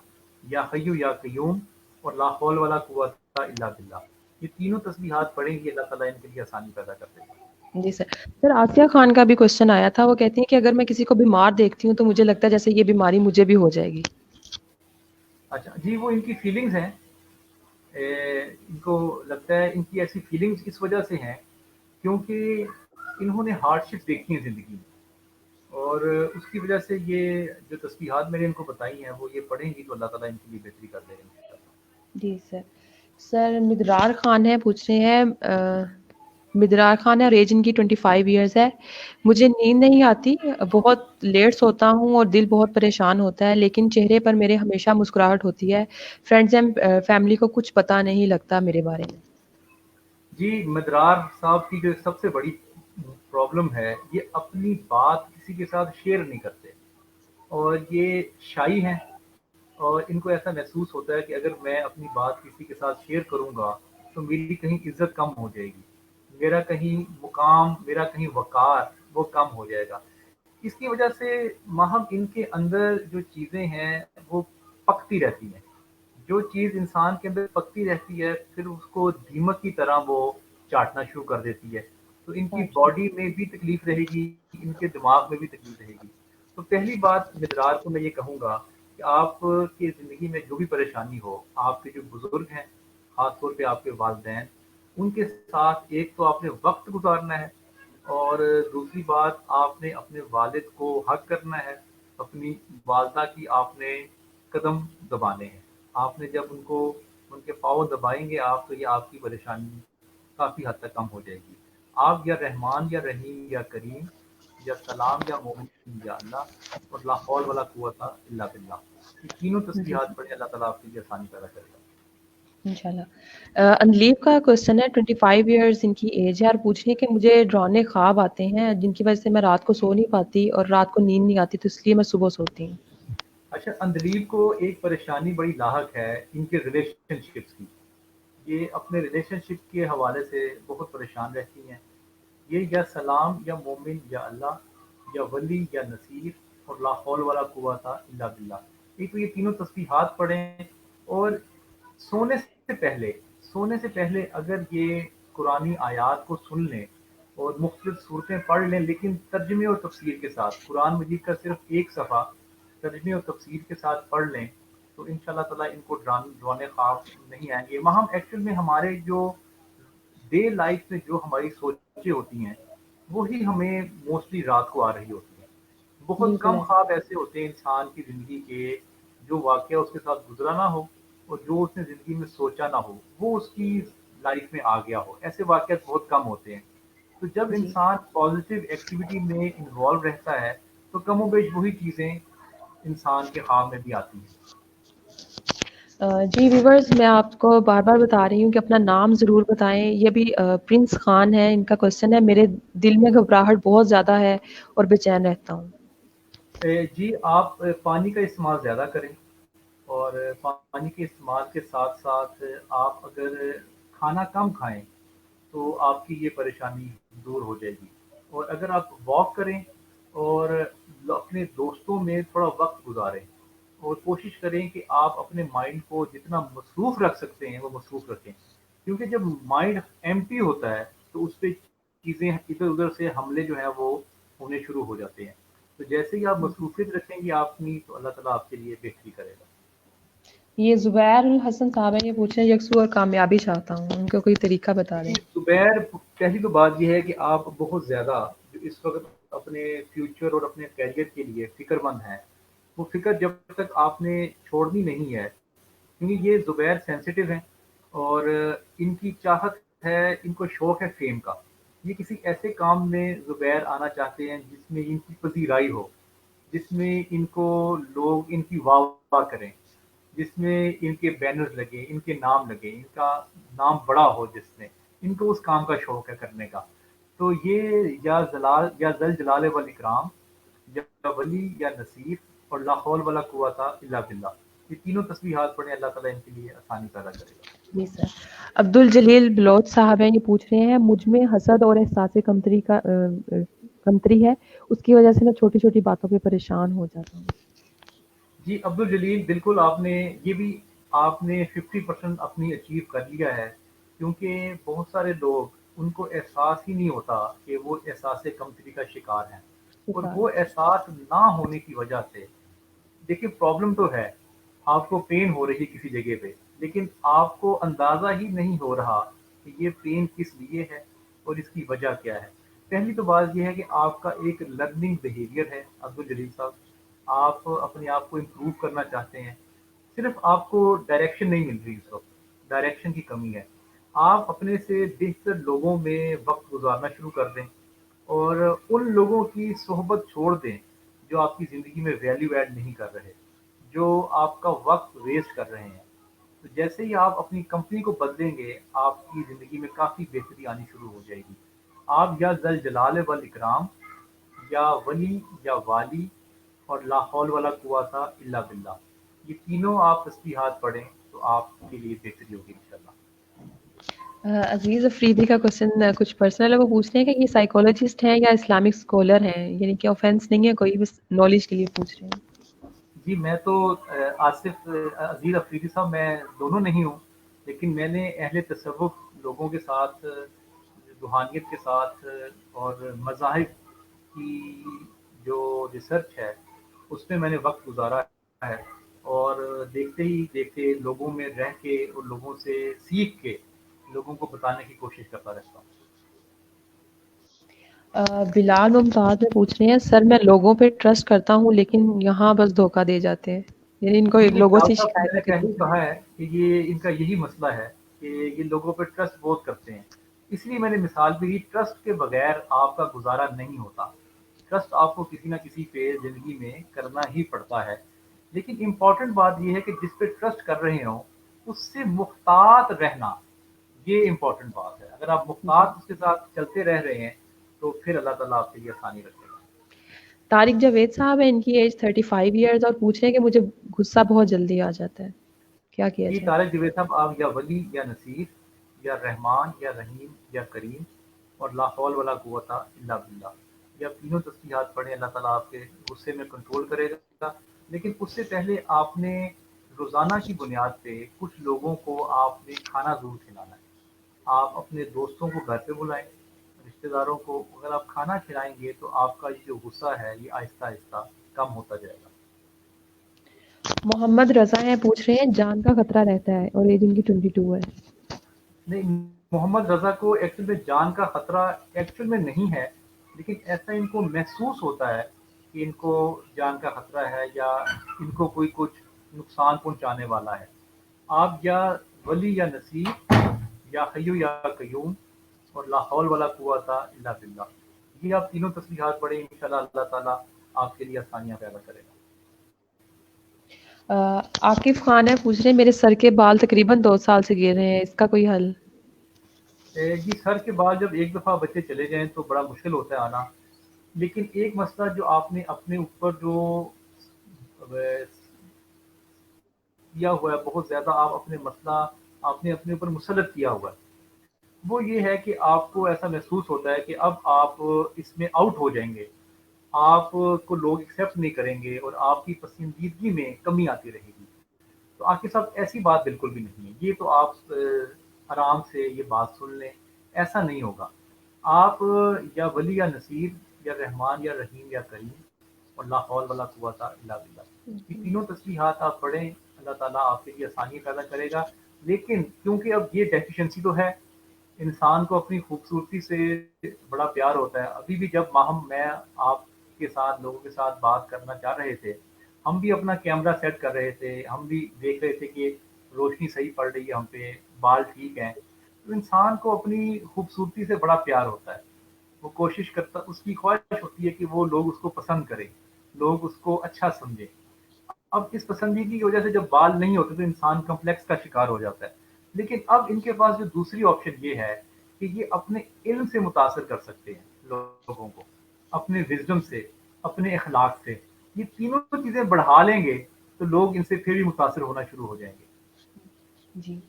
[SPEAKER 2] یا حی یا قیوم اور لا حول ولا قوت الا باللہ، یہ تینوں تسبیحات پڑھیں گی، اللہ تعالیٰ ان کے لیے آسانی پیدا کر دے گا۔
[SPEAKER 1] جی سر۔ سر آسیہ خان کا بھی کوشچن آیا تھا، وہ کہتی ہیں کہ اگر میں کسی کو بیمار دیکھتی ہوں تو مجھے لگتا ہے جیسے یہ بیماری مجھے بھی ہو جائے گی۔
[SPEAKER 2] اچھا جی، وہ ان کی فیلنگز ہیں، ان کو لگتا ہے ان کی ایسی فیلنگز اس وجہ سے ہیں کیونکہ انہوں نے ہارڈ شپ دیکھی ہیں زندگی میں، اور اس کی وجہ سے یہ جو تسبیحات میں نے ان کو بتائی ہیں وہ یہ پڑھیں گی تو اللہ تعالیٰ ان کے لیے بہتری کر دے گا۔
[SPEAKER 1] جی سر۔ سر مدرار خان ہے، پوچھ رہے ہیں مدرار خان ہے اور ایج ان کی 25 ایئرز ہے۔ مجھے نیند نہیں آتی، بہت لیٹ سوتا ہوں اور دل بہت پریشان ہوتا ہے، لیکن چہرے پر میرے ہمیشہ مسکراہٹ ہوتی ہے۔ فرینڈز اینڈ فیملی کو کچھ پتہ نہیں لگتا میرے بارے میں۔
[SPEAKER 2] جی، مدرار صاحب کی جو سب سے بڑی پرابلم ہے، یہ اپنی بات کسی کے ساتھ شیئر نہیں کرتے، اور یہ شائی ہیں، اور ان کو ایسا محسوس ہوتا ہے کہ اگر میں اپنی بات کسی کے ساتھ شیئر کروں گا تو میری کہیں عزت کم ہو جائے گی، میرا کہیں مقام، میرا کہیں وقار وہ کم ہو جائے گا۔ اس کی وجہ سے ماہم ان کے اندر جو چیزیں ہیں وہ پکتی رہتی ہیں۔ جو چیز انسان کے اندر پکتی رہتی ہے پھر اس کو دیمک کی طرح وہ چاٹنا شروع کر دیتی ہے، تو ان کی باڈی میں بھی تکلیف رہے گی، ان کے دماغ میں بھی تکلیف رہے گی۔ تو پہلی بات مدرار کو میں یہ کہوں گا کہ آپ کی زندگی میں جو بھی پریشانی ہو، آپ کے جو بزرگ ہیں، خاص طور پہ آپ کے والدین، ان کے ساتھ ایک تو آپ نے وقت گزارنا ہے، اور دوسری بات آپ نے اپنے والد کو حق کرنا ہے، اپنی والدہ کی آپ نے قدم دبانے ہیں۔ آپ نے جب ان کو ان کے پاؤں دبائیں گے آپ، تو یہ آپ کی پریشانی کافی حد تک کم ہو جائے گی۔ آپ یا رحمان یا رحیم یا کریم یا سلام یا مومن یا اللہ اور لا حول ولا قوت الا باللہ، یہ تینوں
[SPEAKER 1] جی
[SPEAKER 2] تسبیحات پڑھیں، اللہ تعالیٰ آپ کے لیے آسانی پیدا کرے گا۔
[SPEAKER 1] انشاءاللہ۔ انلیپ کا کوشچن ہے، 25 ایئرز ان کی ایج ہے اور پوچھ رہی ہے کہ مجھے ڈرانے خواب آتے ہیں جن کی وجہ سے میں رات کو سو نہیں پاتی اور رات کو نیند نہیں آتی، تو اس لیے میں صبح سوتی ہوں۔
[SPEAKER 2] اچھا، اندلیب کو ایک پریشانی بڑی لاحق ہے ان کے ریلیشن شپس کی، یہ اپنے ریلیشن شپ کے حوالے سے بہت پریشان رہتی ہیں۔ یہ یا سلام یا مومن یا اللہ یا ولی یا نصیر اور لا حول ولا قوت الا باللہ، ایک تو یہ تینوں تسبیحات پڑھیں، اور سونے سونے سے پہلے اگر یہ قرآنی آیات کو سن لیں اور مختلف صورتیں پڑھ لیں لیکن ترجمے اور تفسیر کے ساتھ، قرآن مجید کا صرف ایک صفحہ ترجمے اور تفسیر کے ساتھ پڑھ لیں تو ان شاء اللہ تعالیٰ ان کو ڈرانے خواب نہیں آئیں گے۔ ہم ایکچوئل میں ہمارے جو ڈے لائف میں جو ہماری سوچیں ہوتی ہیں وہی ہمیں موسٹلی رات کو آ رہی ہوتی ہیں۔ بہت
[SPEAKER 1] بالکل
[SPEAKER 2] کم
[SPEAKER 1] ایسا۔
[SPEAKER 2] خواب ایسے ہوتے ہیں انسان کی زندگی کے جو واقعہ اس کے ساتھ گزرا نہ ہو اور جو اس نے زندگی میں سوچا نہ ہو وہ اس کی لائف میں آ گیا ہو، ایسے واقعات بہت کم ہوتے ہیں۔ تو جب
[SPEAKER 1] جی
[SPEAKER 2] انسان پازیٹیو ایکٹیویٹی میں انوالو رہتا ہے تو کم و بیش وہی چیزیں انسان کے خواب میں بھی آتی ہیں۔
[SPEAKER 1] جی ویورز، میں آپ کو بار بار بتا رہی ہوں کہ اپنا نام ضرور بتائیں۔ یہ بھی پرنس خان ہے، ان کا کوشچن ہے، میرے دل میں گھبراہٹ بہت زیادہ ہے اور بے چین رہتا ہوں۔
[SPEAKER 2] جی آپ پانی کا استعمال زیادہ کریں، اور پانی کے استعمال کے ساتھ ساتھ آپ اگر کھانا کم کھائیں تو آپ کی یہ پریشانی دور ہو جائے گی، اور اگر آپ واک کریں اور اپنے دوستوں میں تھوڑا وقت گزاریں، اور کوشش کریں کہ آپ اپنے مائنڈ کو جتنا مصروف رکھ سکتے ہیں وہ مصروف رکھیں، کیونکہ جب مائنڈ ایمٹی ہوتا ہے تو اس پہ چیزیں ادھر ادھر سے حملے جو ہیں وہ ہونے شروع ہو جاتے ہیں، تو جیسے ہی آپ مصروفیت رکھیں گے آپ اپنی، تو اللہ تعالیٰ آپ کے لیے بہتری کرے گا۔
[SPEAKER 1] یہ زبیر الحسن صاحب ہیں، یہ پوچھ رہے ہیں یکسو اور کامیابی چاہتا ہوں، ان کا کوئی طریقہ بتا دیں۔
[SPEAKER 2] جی زبیر، پہلی تو بات یہ ہے کہ آپ بہت زیادہ جو اس وقت اپنے فیوچر اور اپنے کیریئر کے لیے فکر مند ہیں، وہ فکر جب تک آپ نے چھوڑنی نہیں ہے، کیونکہ یہ زبیر سینسیٹیو ہیں، اور ان کی چاہت ہے، ان کو شوق ہے فیم کا، یہ کسی ایسے کام میں زبیر آنا چاہتے ہیں جس میں ان کی پذیرائی ہو، جس میں ان کو لوگ ان کی واہ واہ کریں، جس میں ان کے بینرز لگے، ان کے نام لگے، ان کا نام بڑا ہو، جس میں ان کو اس کام کا شوق ہے کرنے کا، تو یہ یا جلال یا ذل جلال والاکرام، یا ولی یا نصیر، اور لا حول ولا قوت الا باللہ، یہ تینوں تسبیحات پڑھیں، اللہ تعالیٰ ان کے لیے آسانی پیدا کرے گا۔
[SPEAKER 1] جی سر۔ عبد الجلیل بلوچ صاحب ہیں، یہ پوچھ رہے ہیں مجھ میں حسد اور احساس کمتری ہے، اس کی وجہ سے میں چھوٹی چھوٹی باتوں پہ پریشان ہو جاتا ہوں۔
[SPEAKER 2] جی عبد الجلیل، بالکل آپ نے یہ بھی، آپ نے 50% اپنی اچیو کر لیا ہے، کیونکہ بہت سارے لوگ ان کو احساس ہی نہیں ہوتا کہ وہ احساس کمتری کا شکار ہیں، اور
[SPEAKER 1] شکار۔
[SPEAKER 2] وہ احساس نہ ہونے کی وجہ سے، دیکھیے پرابلم تو ہے، آپ کو پین ہو رہی ہے کسی جگہ پہ، لیکن آپ کو اندازہ ہی نہیں ہو رہا کہ یہ پین کس لیے ہے اور اس کی وجہ کیا ہے۔ پہلی تو بات یہ ہے کہ آپ کا ایک لرننگ بیہیویئر ہے عبد الجلیل صاحب، آپ اپنے آپ کو امپروو کرنا چاہتے ہیں، صرف آپ کو ڈائریکشن نہیں مل رہی، اس وقت ڈائریکشن کی کمی ہے، آپ اپنے سے بہتر لوگوں میں وقت گزارنا شروع کر دیں، اور ان لوگوں کی صحبت چھوڑ دیں جو آپ کی زندگی میں ویلیو ایڈ نہیں کر رہے، جو آپ کا وقت ویسٹ کر رہے ہیں، تو جیسے ہی آپ اپنی کمپنی کو بدلیں گے آپ کی زندگی میں کافی بہتری آنی شروع ہو جائے گی۔ آپ یا ذل جلال والاکرام، یا ولی، یا والی، اور لا حول ولا قوت الا باللہ، یہ تینوں آپ تسبیحات پڑھیں تو آپ کے لیے بہتری ہوگی انشاءاللہ۔
[SPEAKER 1] عزیز افریدی کا کوشچن کچھ پرسنل ہے، وہ پوچھتے ہیں کہ یہ سائیکولوجسٹ ہیں یا اسلامک اسکالر ہیں، یعنی کہ آفینس نہیں ہے کوئی، بس نالج کے لیے پوچھ رہے ہیں۔
[SPEAKER 2] جی میں تو آصف عزیز افریدی صاحب، میں دونوں نہیں ہوں، لیکن میں نے اہل تصوف لوگوں کے ساتھ، روحانیت کے ساتھ، اور مذاہب کی جو ریسرچ ہے اس میں نے وقت گزارا ہے، اور دیکھتے ہی دیکھتے لوگوں میں رہ کے اور لوگوں سے سیکھ کے لوگوں کو بتانے کی کوشش کرتا رہتا ہوں۔
[SPEAKER 1] بلال ممتاز میں پوچھ رہے ہیں سر میں لوگوں پہ ٹرسٹ کرتا ہوں لیکن یہاں بس دھوکہ دے جاتے ہیں، یعنی ان کو
[SPEAKER 2] جی وہ
[SPEAKER 1] لوگوں
[SPEAKER 2] بلال
[SPEAKER 1] سے
[SPEAKER 2] صاحب سے میں
[SPEAKER 1] شکایت
[SPEAKER 2] نے
[SPEAKER 1] ہے کہ
[SPEAKER 2] پہلے
[SPEAKER 1] دھوکہ
[SPEAKER 2] کہا ہے کہ یہ ان کا یہی مسئلہ ہے کہ یہ لوگوں پہ ٹرسٹ بہت کرتے ہیں، اس لیے میں نے مثال بھی دی، ٹرسٹ کے بغیر آپ کا گزارا نہیں ہوتا، ٹرسٹ آپ کو کسی نہ کسی پہ زندگی میں کرنا ہی پڑتا ہے، لیکن امپورٹنٹ بات یہ ہے کہ جس پہ ٹرسٹ کر رہے ہوں اس سے محتاط رہنا، یہ امپورٹنٹ بات ہے، اگر آپ
[SPEAKER 1] جی۔
[SPEAKER 2] محتاط اس کے ساتھ چلتے رہ رہے ہیں تو پھر اللہ تعالیٰ آپ کے لیے آسانی رکھے گا۔
[SPEAKER 1] طارق جاوید صاحب ہیں، ان کی ایج 35 ایئرز، اور پوچھ رہے ہیں کہ مجھے غصہ بہت جلدی آ جاتا ہے، کیا کیا
[SPEAKER 2] جی
[SPEAKER 1] جائے؟
[SPEAKER 2] طارق جوید صاحب، آپ یا ولی یا نصیر، یا رحمان یا رحیم یا کریم، اور لا حول ولا قوت الا باللہ، یہ آپ تینوں تسبیحات پڑھیں، اللہ تعالیٰ آپ کے غصے میں کنٹرول کرے گا، لیکن اس سے پہلے آپ نے روزانہ کی بنیاد پہ کچھ لوگوں کو آپ نے کھانا ضرور کھلانا ہے، آپ اپنے دوستوں کو گھر پہ بلائیں، رشتہ داروں کو اگر آپ کھانا کھلائیں گے تو آپ کا یہ جو غصہ ہے یہ آہستہ آہستہ کم ہوتا جائے گا۔
[SPEAKER 1] محمد رضا ہیں، پوچھ رہے ہیں جان کا خطرہ رہتا ہے اور ایج ان کی 22 ہے۔
[SPEAKER 2] نہیں، محمد رضا کو ایکچوئل میں جان کا خطرہ ایکچوئل میں نہیں ہے، لیکن ایسا ان کو محسوس ہوتا ہے کہ ان کو جان کا خطرہ ہے، یا ان کو کوئی کچھ نقصان پہنچانے والا ہے۔ آپ یا ولی یا نصیر، یا حیو یا قیوم، اور لا حول ولا قوت الا باللہ، یہ آپ تینوں تسبیحات پڑھیں، انشاءاللہ اللہ تعالیٰ آپ کے لیے آسانیاں پیدا کرے گا۔
[SPEAKER 1] عاقف خان ہے، پوچھ رہے ہیں میرے سر کے بال تقریباً 2 سال سے گر رہے ہیں، اس کا کوئی حل؟
[SPEAKER 2] جی سر کے بعد جب ایک دفعہ بچے چلے جائیں تو بڑا مشکل ہوتا ہے آنا، لیکن ایک مسئلہ جو آپ نے اپنے اوپر جو کیا ہوا ہے، بہت زیادہ آپ اپنے مسئلہ آپ نے اپنے اوپر مسلط کیا ہوا ہے، وہ یہ ہے کہ آپ کو ایسا محسوس ہوتا ہے کہ اب آپ اس میں آؤٹ ہو جائیں گے، آپ کو لوگ ایکسیپٹ نہیں کریں گے اور آپ کی پسندیدگی میں کمی آتی رہے گی۔ تو آپ کے ساتھ ایسی بات بالکل بھی نہیں ہے، یہ تو آپ آرام سے یہ بات سن لیں، ایسا نہیں ہوگا۔ آپ یا ولی یا نصیر یا رحمان یا رحیم یا کریم اور لا حول ولا قوت الا باللہ، یہ
[SPEAKER 1] جی
[SPEAKER 2] تینوں تسبیحات آپ پڑھیں، اللہ تعالیٰ آپ کے لیے آسانی پیدا کرے گا۔ لیکن کیونکہ اب یہ ڈیفیشنسی تو ہے، انسان کو اپنی خوبصورتی سے بڑا پیار ہوتا ہے۔ ابھی بھی جب میں آپ کے ساتھ لوگوں کے ساتھ بات کرنا چاہ رہے تھے، ہم بھی اپنا کیمرہ سیٹ کر رہے تھے، ہم بھی دیکھ رہے تھے کہ روشنی صحیح پڑ رہی ہے ہم پہ، بال ٹھیک ہیں۔ تو انسان کو اپنی خوبصورتی سے بڑا پیار ہوتا ہے، وہ کوشش کرتا، اس کی خواہش ہوتی ہے کہ وہ لوگ اس کو پسند کریں، لوگ اس کو اچھا سمجھیں۔ اب اس پسندیدگی کی وجہ سے جب بال نہیں ہوتے تو انسان کمپلیکس کا شکار ہو جاتا ہے۔ لیکن اب ان کے پاس جو دوسری آپشن یہ ہے کہ یہ اپنے علم سے متاثر کر سکتے ہیں لوگوں کو، اپنے وزڈم سے، اپنے اخلاق سے، یہ تینوں چیزیں بڑھا لیں گے تو لوگ ان سے پھر بھی متاثر ہونا شروع ہو جائیں گے۔
[SPEAKER 1] جی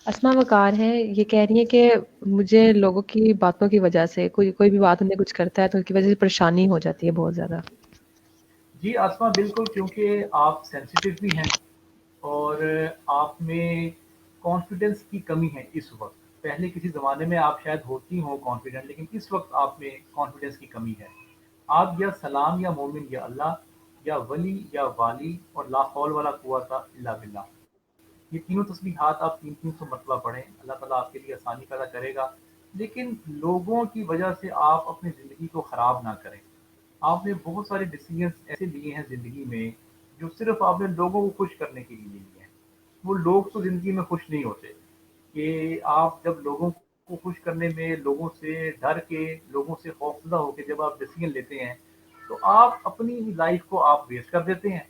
[SPEAKER 1] اسما وقار ہے، یہ کہہ رہی ہیں کہ مجھے لوگوں کی باتوں کی وجہ سے کوئی بھی بات انہیں کچھ کرتا ہے تو ان کی وجہ سے پریشانی ہو جاتی ہے بہت زیادہ۔
[SPEAKER 2] جی آسما بالکل، کیونکہ آپ سینسیٹیو بھی ہیں اور آپ میں کانفیڈنس کی کمی ہے اس وقت۔ پہلے کسی زمانے میں آپ شاید ہوتی ہوں کانفیڈنٹ، لیکن اس وقت آپ میں کانفیڈنس کی کمی ہے۔ آپ یا سلام یا مومن یا اللہ یا ولی یا والی اور لا حول ولا قوت الا باللہ، یہ تینوں تسبیحات آپ 300 مرتبہ پڑھیں، اللہ تعالیٰ آپ کے لیے آسانی پیدا کرے گا۔ لیکن لوگوں کی وجہ سے آپ اپنی زندگی کو خراب نہ کریں۔ آپ نے بہت سارے ڈیسیجنس ایسے لیے ہیں زندگی میں جو صرف آپ نے لوگوں کو خوش کرنے کے لیے لیے ہیں۔ وہ لوگ تو زندگی میں خوش نہیں ہوتے، کہ آپ جب لوگوں کو خوش کرنے میں لوگوں سے ڈر کے، لوگوں سے خوفزدہ ہو کے جب آپ ڈیسیجن لیتے ہیں تو آپ اپنی لائف کو آپ ویسٹ کر دیتے ہیں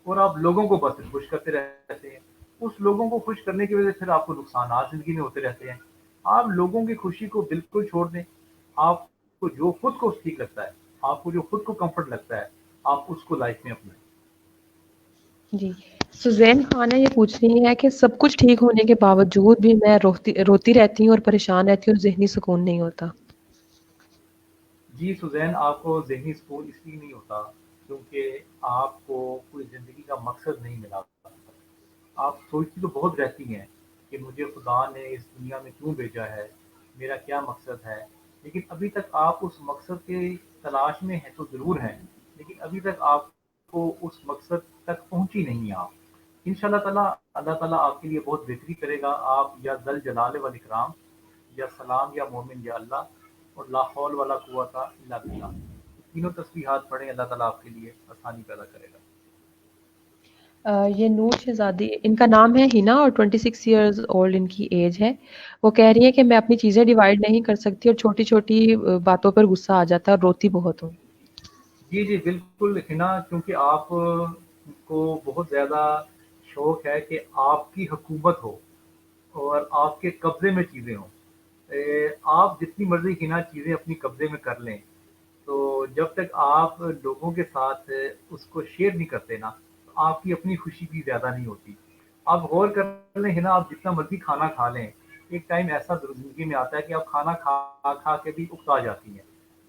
[SPEAKER 2] اور آپ لوگوں کو بس خوش کرتے رہتے ہیں۔ اس لوگوں کو خوش کرنے کی وجہ سے پھر آپ کو نقصانات زندگی میں ہوتے رہتے ہیں۔ آپ لوگوں کی خوشی کو بالکل چھوڑ دیں، آپ کو جو خود کو ٹھیک لگتا ہے، آپ کو جو خود کو کمفرٹ لگتا ہے، آپ اس کو لائف میں اپنائیں۔
[SPEAKER 1] جی سزین خانہ یہ پوچھ رہی ہے کہ سب کچھ ٹھیک ہونے کے باوجود بھی میں روتی رہتی ہوں اور پریشان رہتی ہوں اور ذہنی سکون نہیں ہوتا۔
[SPEAKER 2] جی سزین، آپ کو ذہنی سکون اس لیے نہیں ہوتا کیونکہ آپ کو کوئی زندگی کا مقصد نہیں ملا۔ آپ سوچتی تو بہت رہتی ہیں کہ مجھے خدا نے اس دنیا میں کیوں بھیجا ہے، میرا کیا مقصد ہے، لیکن ابھی تک آپ اس مقصد کے تلاش میں ہیں تو ضرور ہیں، لیکن ابھی تک آپ کو اس مقصد تک پہنچی نہیں آپ۔ ان شاء اللہ تعالیٰ اللہ تعالیٰ آپ کے لیے بہت بہتری کرے گا۔ آپ یا ذل جلال والاکرام یا سلام یا مومن یا اللہ اور لا حول ولا قوت الا باللہ، تینوں تسبیحات پڑھیں، اللہ تعالیٰ آپ کے لیے آسانی پیدا کرے گا۔
[SPEAKER 1] یہ نور شہزادی ان کا نام ہے ہنا اور 26 ایئرز اولڈ ان کی ایج ہے۔ وہ کہہ رہی ہے کہ میں اپنی چیزیں ڈیوائڈ نہیں کر سکتی اور چھوٹی چھوٹی باتوں پر غصہ آ جاتا ہے اور روتی بہت ہوں۔
[SPEAKER 2] جی جی بالکل حنا، کیونکہ آپ کو بہت زیادہ شوق ہے کہ آپ کی حکومت ہو اور آپ کے قبضے میں چیزیں ہوں۔ آپ جتنی مرضی حنا چیزیں اپنی قبضے میں کر لیں، تو جب تک آپ لوگوں کے ساتھ اس کو شیئر نہیں کرتے نا، تو آپ کی اپنی خوشی بھی زیادہ نہیں ہوتی۔ آپ غور کر لیں حنا، آپ جتنا مرضی کھانا کھا لیں، ایک ٹائم ایسا زندگی میں آتا ہے کہ آپ کھانا کھا کھا کے بھی اکتا جاتی ہیں۔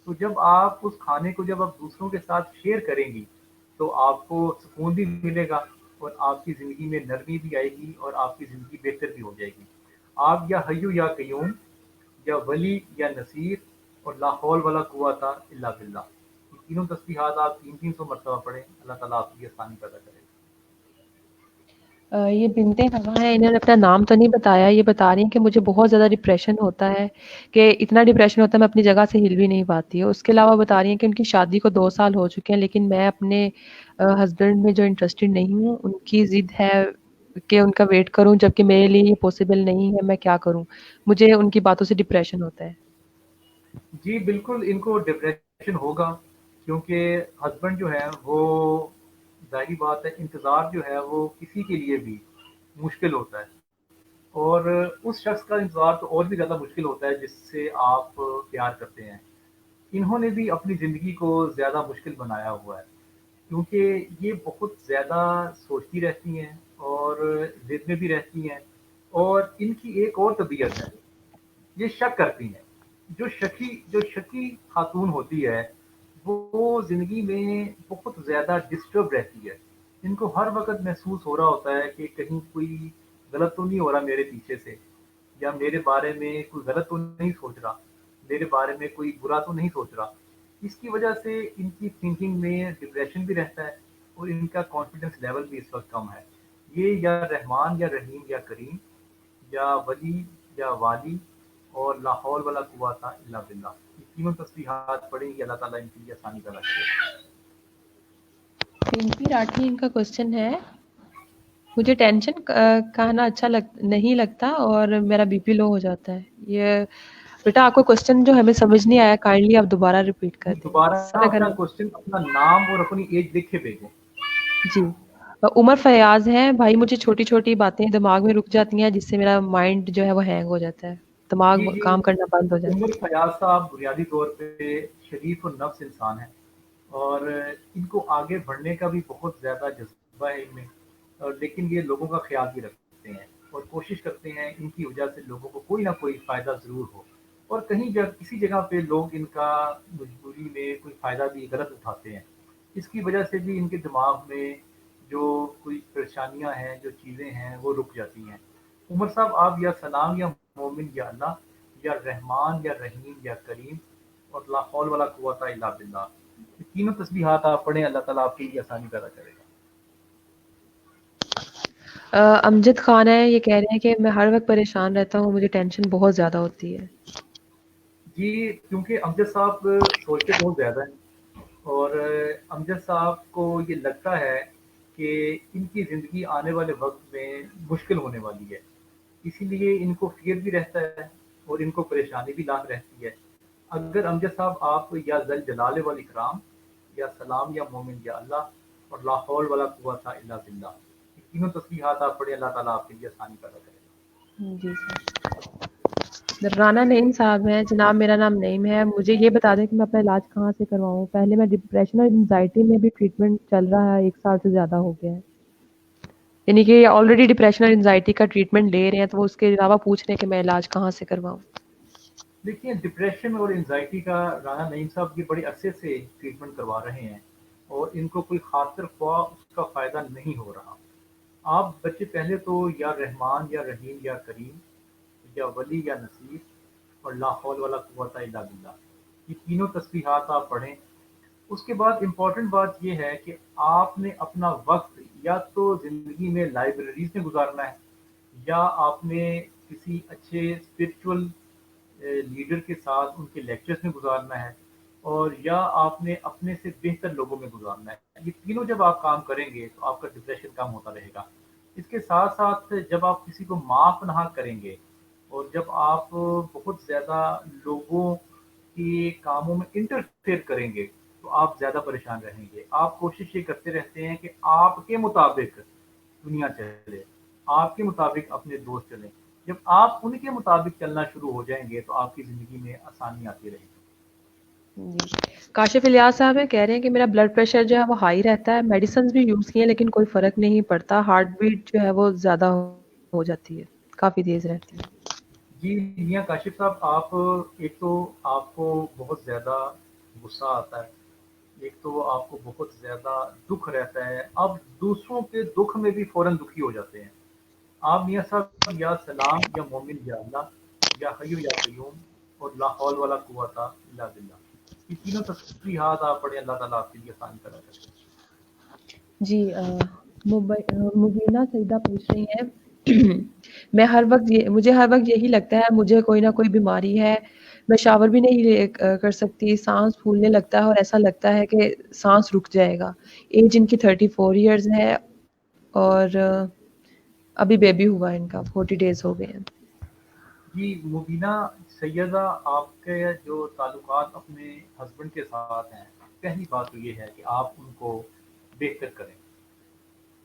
[SPEAKER 2] تو جب آپ اس کھانے کو جب آپ دوسروں کے ساتھ شیئر کریں گی تو آپ کو سکون بھی ملے گا اور آپ کی زندگی میں نرمی بھی آئے گی اور آپ کی زندگی بہتر بھی ہو جائے گی۔ آپ یا حیو یا قیوم یا ولی یا نصیر اور لا حول ولا قوت الا باللہ، یہ تینوں تسبیحات آپ 300 مرتبہ پڑھیں، اللہ تعالیٰ آپ کی آسانی پیدا کرے گا۔
[SPEAKER 1] یہ بنتے ہوا ہے، انہوں نے اپنا نام تو نہیں بتایا، یہ بتا رہی ہیں کہ مجھے بہت زیادہ ڈپریشن ہوتا ہے، کہ اتنا ڈپریشن ہوتا ہے میں اپنی جگہ سے ہل بھی نہیں پاتی ہوں۔ اس کے علاوہ بتا رہی ہیں کہ ان کی شادی کو 2 سال ہو چکے ہیں لیکن میں اپنے ہسبینڈ میں جو انٹرسٹڈ نہیں ہوں، ان کی ضد ہے کہ ان کا ویٹ کروں جبکہ میرے لیے یہ پاسبل نہیں ہے، میں کیا کروں؟ مجھے ان کی باتوں سے ڈپریشن ہوتا ہے۔
[SPEAKER 2] جی بالکل، ان کو ڈپریشن ہوگا کیونکہ ہسبینڈ جو ہے وہ، ظاہری بات ہے، انتظار جو ہے وہ کسی کے لیے بھی مشکل ہوتا ہے، اور اس شخص کا انتظار تو اور بھی زیادہ مشکل ہوتا ہے جس سے آپ پیار کرتے ہیں۔ انہوں نے بھی اپنی زندگی کو زیادہ مشکل بنایا ہوا ہے، کیونکہ یہ بہت زیادہ سوچتی رہتی ہیں اور ضد میں بھی رہتی ہیں، اور ان کی ایک اور طبیعت ہے، یہ شک کرتی ہیں۔ جو شکی خاتون ہوتی ہے وہ زندگی میں بہت زیادہ ڈسٹرب رہتی ہے، ان کو ہر وقت محسوس ہو رہا ہوتا ہے کہ کہیں کوئی غلط تو نہیں ہو رہا میرے پیچھے سے، یا میرے بارے میں کوئی غلط تو نہیں سوچ رہا، میرے بارے میں کوئی برا تو نہیں سوچ رہا۔ اس کی وجہ سے ان کی تھنکنگ میں ڈپریشن بھی رہتا ہے، اور ان کا کانفیڈنس لیول بھی اس وقت کم ہے۔ یہ یا رحمان یا رحیم یا کریم، یا ولی یا والی، اور لا حول ولا قوت الا باللہ، یہ تینوں تسبیحات پڑھیں گی، اللہ تعالیٰ ان کی آسانی پیدا کرے۔
[SPEAKER 1] پنکی راٹھی ان کا کوشچن ہے، مجھے ٹینشن کہنا اچھا نہیں لگتا اور میرا بی پی لو ہو جاتا ہے۔ یہ بیٹا آپ کو کوشچن جو ہمیں سمجھ نہیں آیا، کائنڈلی آپ دوبارہ ریپیٹ کر دیں
[SPEAKER 2] دوبارہ
[SPEAKER 1] سر اگر
[SPEAKER 2] اپنا کوشچن، اپنا نام اور اپنی ایج لکھ کے بھیجیں۔
[SPEAKER 1] جی۔ عمر فیاض ہے، بھائی مجھے چھوٹی چھوٹی باتیں دماغ میں رک جاتی ہیں جس سے میرا مائنڈ جو ہے وہ ہینگ ہو جاتا ہے،
[SPEAKER 2] جی
[SPEAKER 1] دماغ
[SPEAKER 2] جی،
[SPEAKER 1] کام کرنا بند ہو جاتا
[SPEAKER 2] عمر
[SPEAKER 1] ہے۔
[SPEAKER 2] فیاض صاحب بنیادی طور پہ شریف و نفس انسان ہیں، اور ان کو آگے بڑھنے کا بھی بہت زیادہ جذبہ ہے ان میں، لیکن یہ لوگوں کا خیال بھی رکھتے ہیں اور کوشش کرتے ہیں ان کی وجہ سے لوگوں کو کوئی نہ کوئی فائدہ ضرور ہو، اور کہیں کسی جگہ پہ لوگ ان کا مجبوری میں کوئی فائدہ بھی غلط اٹھاتے ہیں۔ اس کی وجہ سے بھی ان کے دماغ میں جو کوئی پریشانیاں ہیں، جو چیزیں ہیں، وہ رک جاتی ہیں۔ عمر صاحب آپ یا سلام یا مومن یا اللہ، یا رحمان یا رحیم یا کریم، اور لا حول ولا قوت الا باللہ، یہ تینوں تسبیحات آپ پڑھیں، اللہ تعالیٰ آپ کی آسانی پیدا کرے گا۔
[SPEAKER 1] امجد خان ہے، یہ کہہ رہے ہیں کہ میں ہر وقت پریشان رہتا ہوں، مجھے ٹینشن بہت زیادہ ہوتی ہے۔
[SPEAKER 2] جی، کیونکہ امجد صاحب سوچتے بہت زیادہ ہیں، اور امجد صاحب کو یہ لگتا ہے کہ ان کی زندگی آنے والے وقت میں مشکل ہونے والی ہے، اسی لیے ان کو فیئر بھی رہتا ہے اور ان کو پریشانی بھی لاحق رہتی ہے۔ اگر امجد صاحب آپ یا ذل جلال والاکرام، یا سلام یا مومن یا اللہ، اور لا حول ولا قوت الا باللہ، یہ تینوں تسبیحات آپ پڑھیں، اللہ تعالیٰ آپ کے لیے آسانی پیدا کرے گا۔
[SPEAKER 1] جی سر۔ رانا نعیم صاحب ہیں، جناب میرا نام نعیم ہے، مجھے یہ بتا دیں کہ میں اپنا علاج کہاں سے کرواؤں؟ پہلے میں ڈپریشن اور انزائٹی میں بھی ٹریٹمنٹ چل رہا ہے، 1 سال سے زیادہ ہو گیا ہے، یعنی کہ آلریڈی ڈپریشن اور انزائٹی کا ٹریٹمنٹ لے رہے ہیں، تو وہ اس کے علاوہ پوچھ رہے ہیں کہ میں علاج کہاں سے کرواؤں؟
[SPEAKER 2] دیکھیے، ڈپریشن اور انزائٹی کا رانا نعیم صاحب یہ بڑے عرصے سے ٹریٹمنٹ کروا رہے ہیں، اور ان کو کوئی خاطر خواہ اس کا فائدہ نہیں ہو رہا۔ آپ بچے پہلے تو یا رحمان یا رحیم یا کریم، یا ولی یا نصیر، اور لا حول ولا قوت الا باللہ، یہ تینوں تسبیحات آپ پڑھیں۔ اس کے بعد امپورٹنٹ بات یہ ہے کہ آپ نے اپنا وقت یا تو زندگی میں لائبریریز میں گزارنا ہے، یا آپ نے کسی اچھے اسپرچول لیڈر کے ساتھ ان کے لیکچرز میں گزارنا ہے، اور یا آپ نے اپنے سے بہتر لوگوں میں گزارنا ہے۔ یہ تینوں جب آپ کام کریں گے تو آپ کا ڈپریشن کم ہوتا رہے گا۔ اس کے ساتھ ساتھ جب آپ کسی کو معاف نہ کریں گے، اور جب آپ بہت زیادہ لوگوں کے کاموں میں انٹرفیئر کریں گے، تو آپ زیادہ پریشان رہیں گے۔ آپ کوشش یہ کرتے رہتے ہیں کہ آپ کے مطابق دنیا چلے، آپ کے مطابق اپنے دوست چلیں۔ جب آپ ان کے مطابق چلنا شروع ہو جائیں گے تو آپ کی زندگی میں آسانی آتی رہے گی۔
[SPEAKER 1] جی۔ کاشف الیاس صاحب ہیں، کہہ رہے ہیں کہ میرا بلڈ پریشر جو ہے وہ ہائی رہتا ہے، میڈیسنز بھی یوز کی ہیں لیکن کوئی فرق نہیں پڑتا، ہارٹ بیٹ جو ہے وہ زیادہ ہو جاتی ہے، کافی تیز رہتی ہے۔
[SPEAKER 2] جی میاں کاشف صاحب، آپ ایک تو آپ کو بہت زیادہ غصہ آتا ہے، ایک تو آپ کو بہت زیادہ دکھ رہتا ہے، آپ دوسروں کے دکھ میں بھی فوراً دکھی ہو جاتے ہیں۔ آپ میاں صاحب یا سلام یا مومن یا اللہ، یا حیو یا قیوم، اور لا حول ولا قوت الا باللہ، یہ تینوں تسبیحات آپ پڑھیں، اللہ تعالیٰ آپ کے لیے آسان پیدا کرے گا۔
[SPEAKER 1] جی۔ مبینہ سیدہ پوچھ رہی ہیں مجھے ہر وقت یہی لگتا ہے مجھے کوئی نہ کوئی بیماری ہے، میں شاور بھی نہیں کر سکتی، سانس پھولنے لگتا ہے اور ایسا لگتا ہے کہ سانس رک جائے گا۔ ایج ان کی 34 ایئرز ہے، اور ابھی بیبی ہوا ہے، ان کا 40 days ہو گئے ہیں۔
[SPEAKER 2] جی مبینہ سیدہ، آپ کے جو تعلقات اپنے ہسبینڈ کے ساتھ ہیں، پہلی بات تو یہ ہے کہ آپ ان کو بہتر کریں۔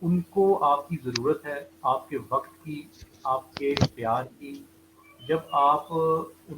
[SPEAKER 2] ان کو آپ کی ضرورت ہے، آپ کے وقت کی، آپ کے پیار کی۔ جب آپ ان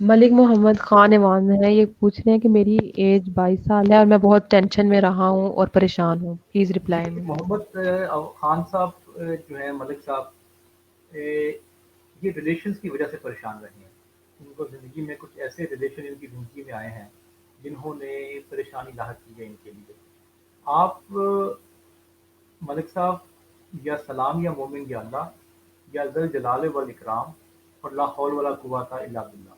[SPEAKER 1] ملک محمد خان ایوان ہے، یہ پوچھ رہے ہیں کہ میری ایج 22 سال ہے اور میں بہت ٹینشن میں رہا ہوں اور پریشان ہوں، پلیز
[SPEAKER 2] جی
[SPEAKER 1] رپلائی میں۔
[SPEAKER 2] محمد خان صاحب جو ہیں ملک صاحب، اے، یہ ریلیشنز کی وجہ سے پریشان رہے ہیں. ان کو زندگی میں کچھ ایسے ریلیشن ان کی زندگی میں آئے ہیں جنہوں نے پریشانی لاحق کی ہے ان کے لیے. آپ ملک صاحب یا سلام یا مومن یا اللہ یا ذل جلال والاکرام اور لا حول ولا قوت الا باللہ،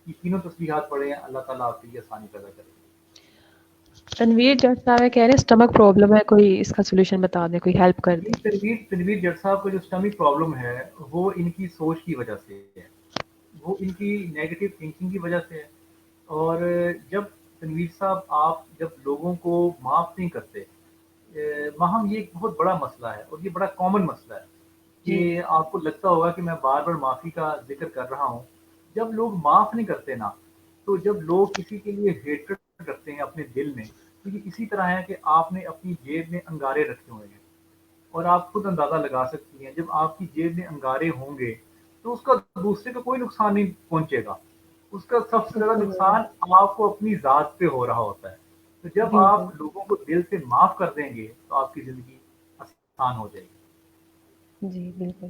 [SPEAKER 2] یہ تینوں تسبیحات پڑھیں، اللہ تعالیٰ آپ کے لیے آسانی پیدا کرے گا.
[SPEAKER 1] تنویر جٹ صاحب ہے، کہہ رہے ہیں اسٹمک پرابلم ہے، کوئی اس کا سولوشن بتا دیں، کوئی ہیلپ کر
[SPEAKER 2] جی
[SPEAKER 1] دیں۔
[SPEAKER 2] تنویر جٹ صاحب کو جو اسٹمک پرابلم ہے وہ ان کی سوچ کی وجہ سے ہے، وہ ان کی نیگیٹو تھنکنگ کی وجہ سے ہے. اور جب تنویر صاحب آپ جب لوگوں کو معاف نہیں کرتے، ماہم یہ ایک بہت بڑا مسئلہ ہے اور یہ بڑا کامن مسئلہ ہے
[SPEAKER 1] جی
[SPEAKER 2] کہ آپ کو لگتا ہوگا کہ میں بار بار معافی کا ذکر کر رہا ہوں. جب لوگ معاف نہیں کرتے نا، تو جب لوگ کسی کے لیے ہیٹرڈ کرتے ہیں اپنے دل میں، تو یہ اسی طرح ہے کہ آپ نے اپنی جیب میں انگارے رکھے ہوئے ہیں. اور آپ خود اندازہ لگا سکتی ہیں جب آپ کی جیب میں انگارے ہوں گے تو اس کا دوسرے کو کوئی نقصان نہیں پہنچے گا، اس کا سب سے زیادہ نقصان آپ کو اپنی ذات پہ ہو رہا ہوتا ہے. تو جب
[SPEAKER 1] بالکل،
[SPEAKER 2] آپ لوگوں کو دل سے معاف کر دیں گے تو آپ کی زندگی آسان ہو جائے گی.
[SPEAKER 1] جی بالکل۔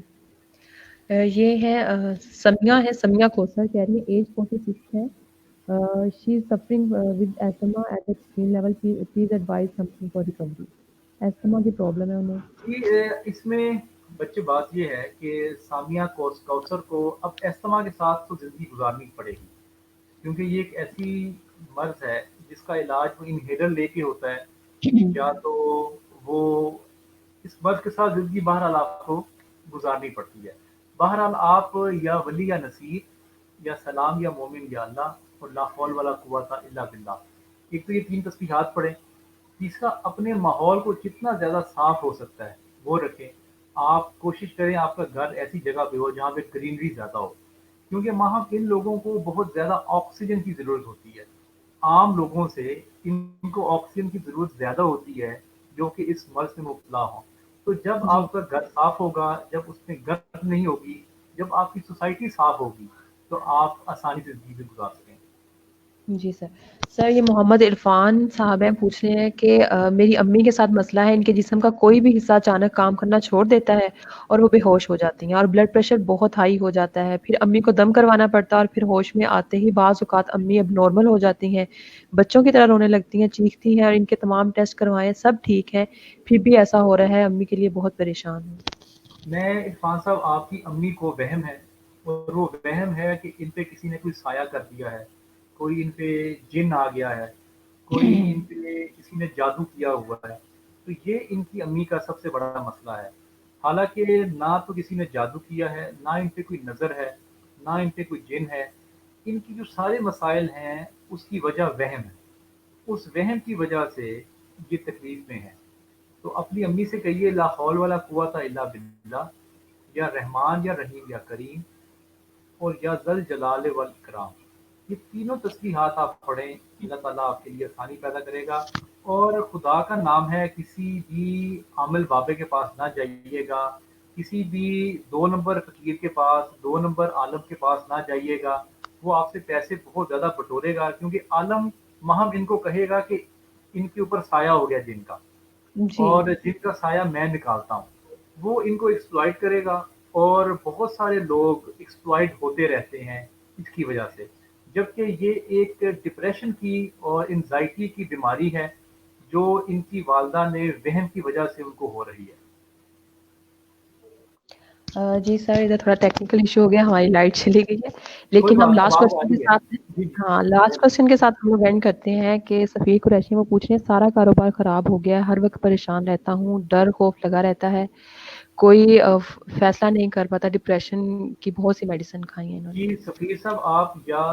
[SPEAKER 1] یہ ہے سمیہ ہے، سمیہ کوثر کہہ رہی ہے ایج 46 ہے، she is suffering with asthma at extreme level, please advise something for recovery. Asthma کی پرابلم ہے انہیں۔
[SPEAKER 2] جی اس میں بچے بات یہ ہے کہ سامیہ کوثر کو اب استما کے ساتھ تو زندگی گزارنی پڑے گی، کیونکہ یہ ایک ایسی مرض ہے جس کا علاج وہ انہیلر لے کے ہوتا ہے. یا تو وہ اس مرض کے ساتھ زندگی بہرحال آپ کو گزارنی پڑتی ہے. بہرحال آپ یا ولی یا نصیر یا سلام یا مومن یا اللہ اور لا حول ولا قوت الا باللہ، ایک تو یہ تین تسبیحات پڑھیں. تیسرا اپنے ماحول کو جتنا زیادہ صاف ہو سکتا ہے وہ رکھیں. آپ کوشش کریں آپ کا گھر ایسی جگہ پہ ہو جہاں پہ گرینری زیادہ ہو، کیونکہ وہاں ان لوگوں کو بہت زیادہ آکسیجن کی ضرورت ہوتی ہے. عام لوگوں سے ان کو آکسیجن کی ضرورت زیادہ ہوتی ہے جو کہ اس مرض میں مبتلا ہوں. تو جب
[SPEAKER 1] جی
[SPEAKER 2] آپ کا گھر صاف ہوگا، جب اس میں گند نہیں ہوگی، جب آپ کی سوسائٹی صاف ہوگی، تو آپ آسانی سے زندگی گزار سکیں گے.
[SPEAKER 1] جی سر۔ سر یہ محمد عرفان صاحب ہیں، پوچھ رہے ہیں کہ میری امی کے ساتھ مسئلہ ہے، ان کے جسم کا کوئی بھی حصہ اچانک کام کرنا چھوڑ دیتا ہے اور وہ بے ہوش ہو جاتی ہیں اور بلڈ پریشر بہت ہائی ہو جاتا ہے، پھر امی کو دم کروانا پڑتا ہے اور پھر ہوش میں آتے ہی بعض اوقات امی اب نارمل ہو جاتی ہیں، بچوں کی طرح رونے لگتی ہیں، چیختی ہیں اور ان کے تمام ٹیسٹ کروائے سب ٹھیک ہے، پھر بھی ایسا ہو رہا ہے، امی کے لیے بہت پریشان ہوں۔
[SPEAKER 2] میں عرفان صاحب آپ کی امی کو وہم ہے، اور وہ وہم ہے کہ ان پہ کسی نے کوئی سایہ کر دیا ہے، کوئی ان پہ جن آ گیا ہے، کوئی ان پہ کسی نے جادو کیا ہوا ہے. تو یہ ان کی امی کا سب سے بڑا مسئلہ ہے. حالانکہ نہ تو کسی نے جادو کیا ہے، نہ ان پہ کوئی نظر ہے، نہ ان پہ کوئی جن ہے. ان کی جو سارے مسائل ہیں اس کی وجہ وہم ہے، اس وہم کی وجہ سے یہ تکلیف میں ہے. تو اپنی امی سے کہیے لا حول ولا قوت الا باللہ، یا رحمان یا رحیم یا کریم اور یا ذل جلال والاکرام، یہ تینوں تسبیحات آپ پڑھیں، اللہ تعالیٰ آپ کے لیے آسانی پیدا کرے گا. اور خدا کا نام ہے، کسی بھی عامل بابے کے پاس نہ جائیے گا، کسی بھی 2 نمبر فقیر کے پاس، 2 نمبر عالم کے پاس نہ جائیے گا. وہ آپ سے پیسے بہت زیادہ بٹورے گا، کیونکہ عالم مہم ان کو کہے گا کہ ان کے اوپر سایہ ہو گیا جن کا،
[SPEAKER 1] جی
[SPEAKER 2] اور جن کا سایہ میں نکالتا ہوں. وہ ان کو ایکسپلائٹ کرے گا، اور بہت سارے لوگ ایکسپلائٹ ہوتے رہتے ہیں اس کی وجہ سے. جبکہ یہ ایک ڈپریشن کی اور انزائٹی کی بیماری ہے جو ان کی والدہ نے وہم کی وجہ سے ان کو ہو رہی ہے.
[SPEAKER 1] جی سر، ادھر تھوڑا ٹیکنیکل ایشو ہو گیا، ہماری لائٹ چلی گئی ہے،
[SPEAKER 2] کوئی
[SPEAKER 1] لیکن ہم
[SPEAKER 2] بات نہیں،
[SPEAKER 1] لاسٹ
[SPEAKER 2] آواز آ
[SPEAKER 1] کوشچن کے
[SPEAKER 2] رہی ہے.
[SPEAKER 1] ساتھ ہیں۔
[SPEAKER 2] جی جی
[SPEAKER 1] ہاں لاسٹ کوشچن کے ساتھ ہم لوگ اینڈ کرتے ہیں کہ صفیہ قریشی وہ پوچھ رہے ہیں سارا کاروبار خراب ہو گیا ہے، ہر وقت پریشان رہتا ہوں، ڈر خوف لگا رہتا ہے، کوئی فیصلہ نہیں کر پاتا، ڈپریشن کی بہت سی میڈیسن کھائی ہیں انہوں نے۔
[SPEAKER 2] جی سفیر صاحب، آپ یا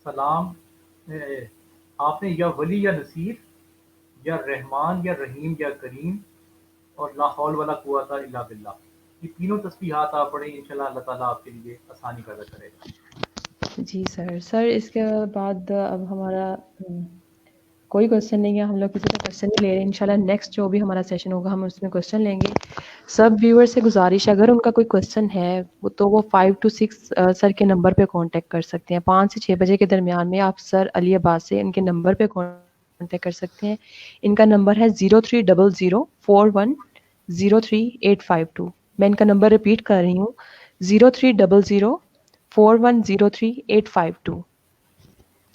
[SPEAKER 2] سلام، آپ نے یا ولی یا نصیر یا رحمان یا رحیم یا کریم اور لا حول ولا قوت الا باللہ، یہ تینوں تسبیحات آپ پڑھیں، انشاءاللہ اللہ تعالیٰ آپ کے لیے آسانی پیدا کرے گا.
[SPEAKER 1] جی سر۔ سر اس کے بعد اب ہمارا کوئی کوشچن نہیں ہے, ہم لوگ کسی کا کوشچن نہیں لے رہے. انشاءاللہ نیکسٹ جو بھی ہمارا سیشن ہوگا ہم اس میں کوشچن لیں گے. سب ویور سے گزارش ہے اگر ان کا کوئی کوشچن ہے تو وہ 5 to 6 سر کے نمبر پہ کانٹیکٹ کر سکتے ہیں. 5 سے 6 بجے کے درمیان میں آپ سر علی عباس سے ان کے نمبر پہ کانٹیکٹ کر سکتے ہیں. ان کا نمبر ہے 0300410385 میں ان کا نمبر ریپیٹ کر رہی ہوں 0300410385.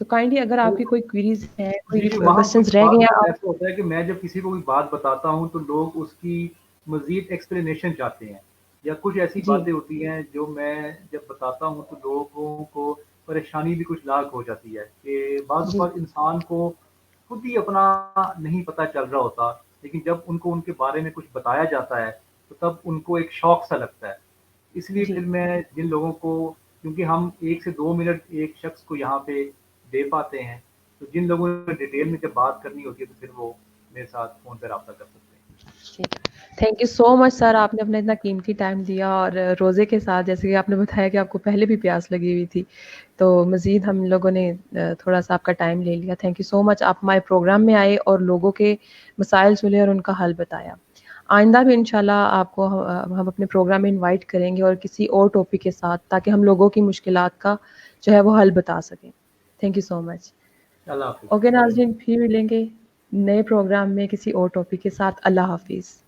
[SPEAKER 1] تو کائنڈلی اگر آپ کی کوئی کوئریز ہیں, کوئی
[SPEAKER 2] جی وہاں کچھ
[SPEAKER 1] کوشچنز رہ
[SPEAKER 2] بعض
[SPEAKER 1] گئے ہیں
[SPEAKER 2] وقت
[SPEAKER 1] آپ.
[SPEAKER 2] ایسا ہوتا ہے کہ میں جب کسی کو کوئی بات بتاتا ہوں تو لوگ اس کی مزید ایکسپلینیشن چاہتے ہیں, یا کچھ ایسی
[SPEAKER 1] جی
[SPEAKER 2] باتیں ہوتی ہیں جو میں جب بتاتا ہوں تو لوگوں کو پریشانی بھی کچھ لاحق ہو جاتی ہے کہ بعض
[SPEAKER 1] جی
[SPEAKER 2] اوقات انسان کو خود ہی اپنا نہیں پتہ چل رہا ہوتا, لیکن جب ان کو ان کے بارے میں کچھ بتایا جاتا ہے تو تب ان کو ایک شوق سا لگتا ہے. اس لیے
[SPEAKER 1] جی
[SPEAKER 2] پھر میں جن لوگوں کو, کیونکہ ہم 1 سے 2 منٹ ایک شخص کو یہاں پہ دے پاتے ہیں, تو جن لوگوں نے ڈیٹیل میں جب بات کرنی ہوتی ہے تو پھر وہ میرے ساتھ فون پہ رابطہ کر سکتے ہیں.
[SPEAKER 1] ٹھیک. تھینک یو سو مچ سر, آپ نے اپنا اتنا قیمتی ٹائم دیا, اور روزے کے ساتھ جیسے کہ آپ نے بتایا کہ آپ کو پہلے بھی پیاس لگی ہوئی تھی, تو مزید ہم لوگوں نے تھوڑا سا آپ کا ٹائم لے لیا. تھینک یو سو مچ, آپ ہمارے پروگرام میں آئے اور لوگوں کے مسائل سنے اور ان کا حل بتایا. آئندہ بھی انشاءاللہ آپ کو ہم اپنے پروگرام میں انوائٹ کریں گے اور کسی اور ٹاپک کے ساتھ, تاکہ ہم لوگوں کی مشکلات کا جو ہے وہ حل بتا سکیں. تھینک یو سو مچ.
[SPEAKER 2] اللہ حافظ.
[SPEAKER 1] اوکے ناظرین, پھر ملیں گے نئے پروگرام میں کسی اور ٹاپک کے ساتھ. اللہ حافظ.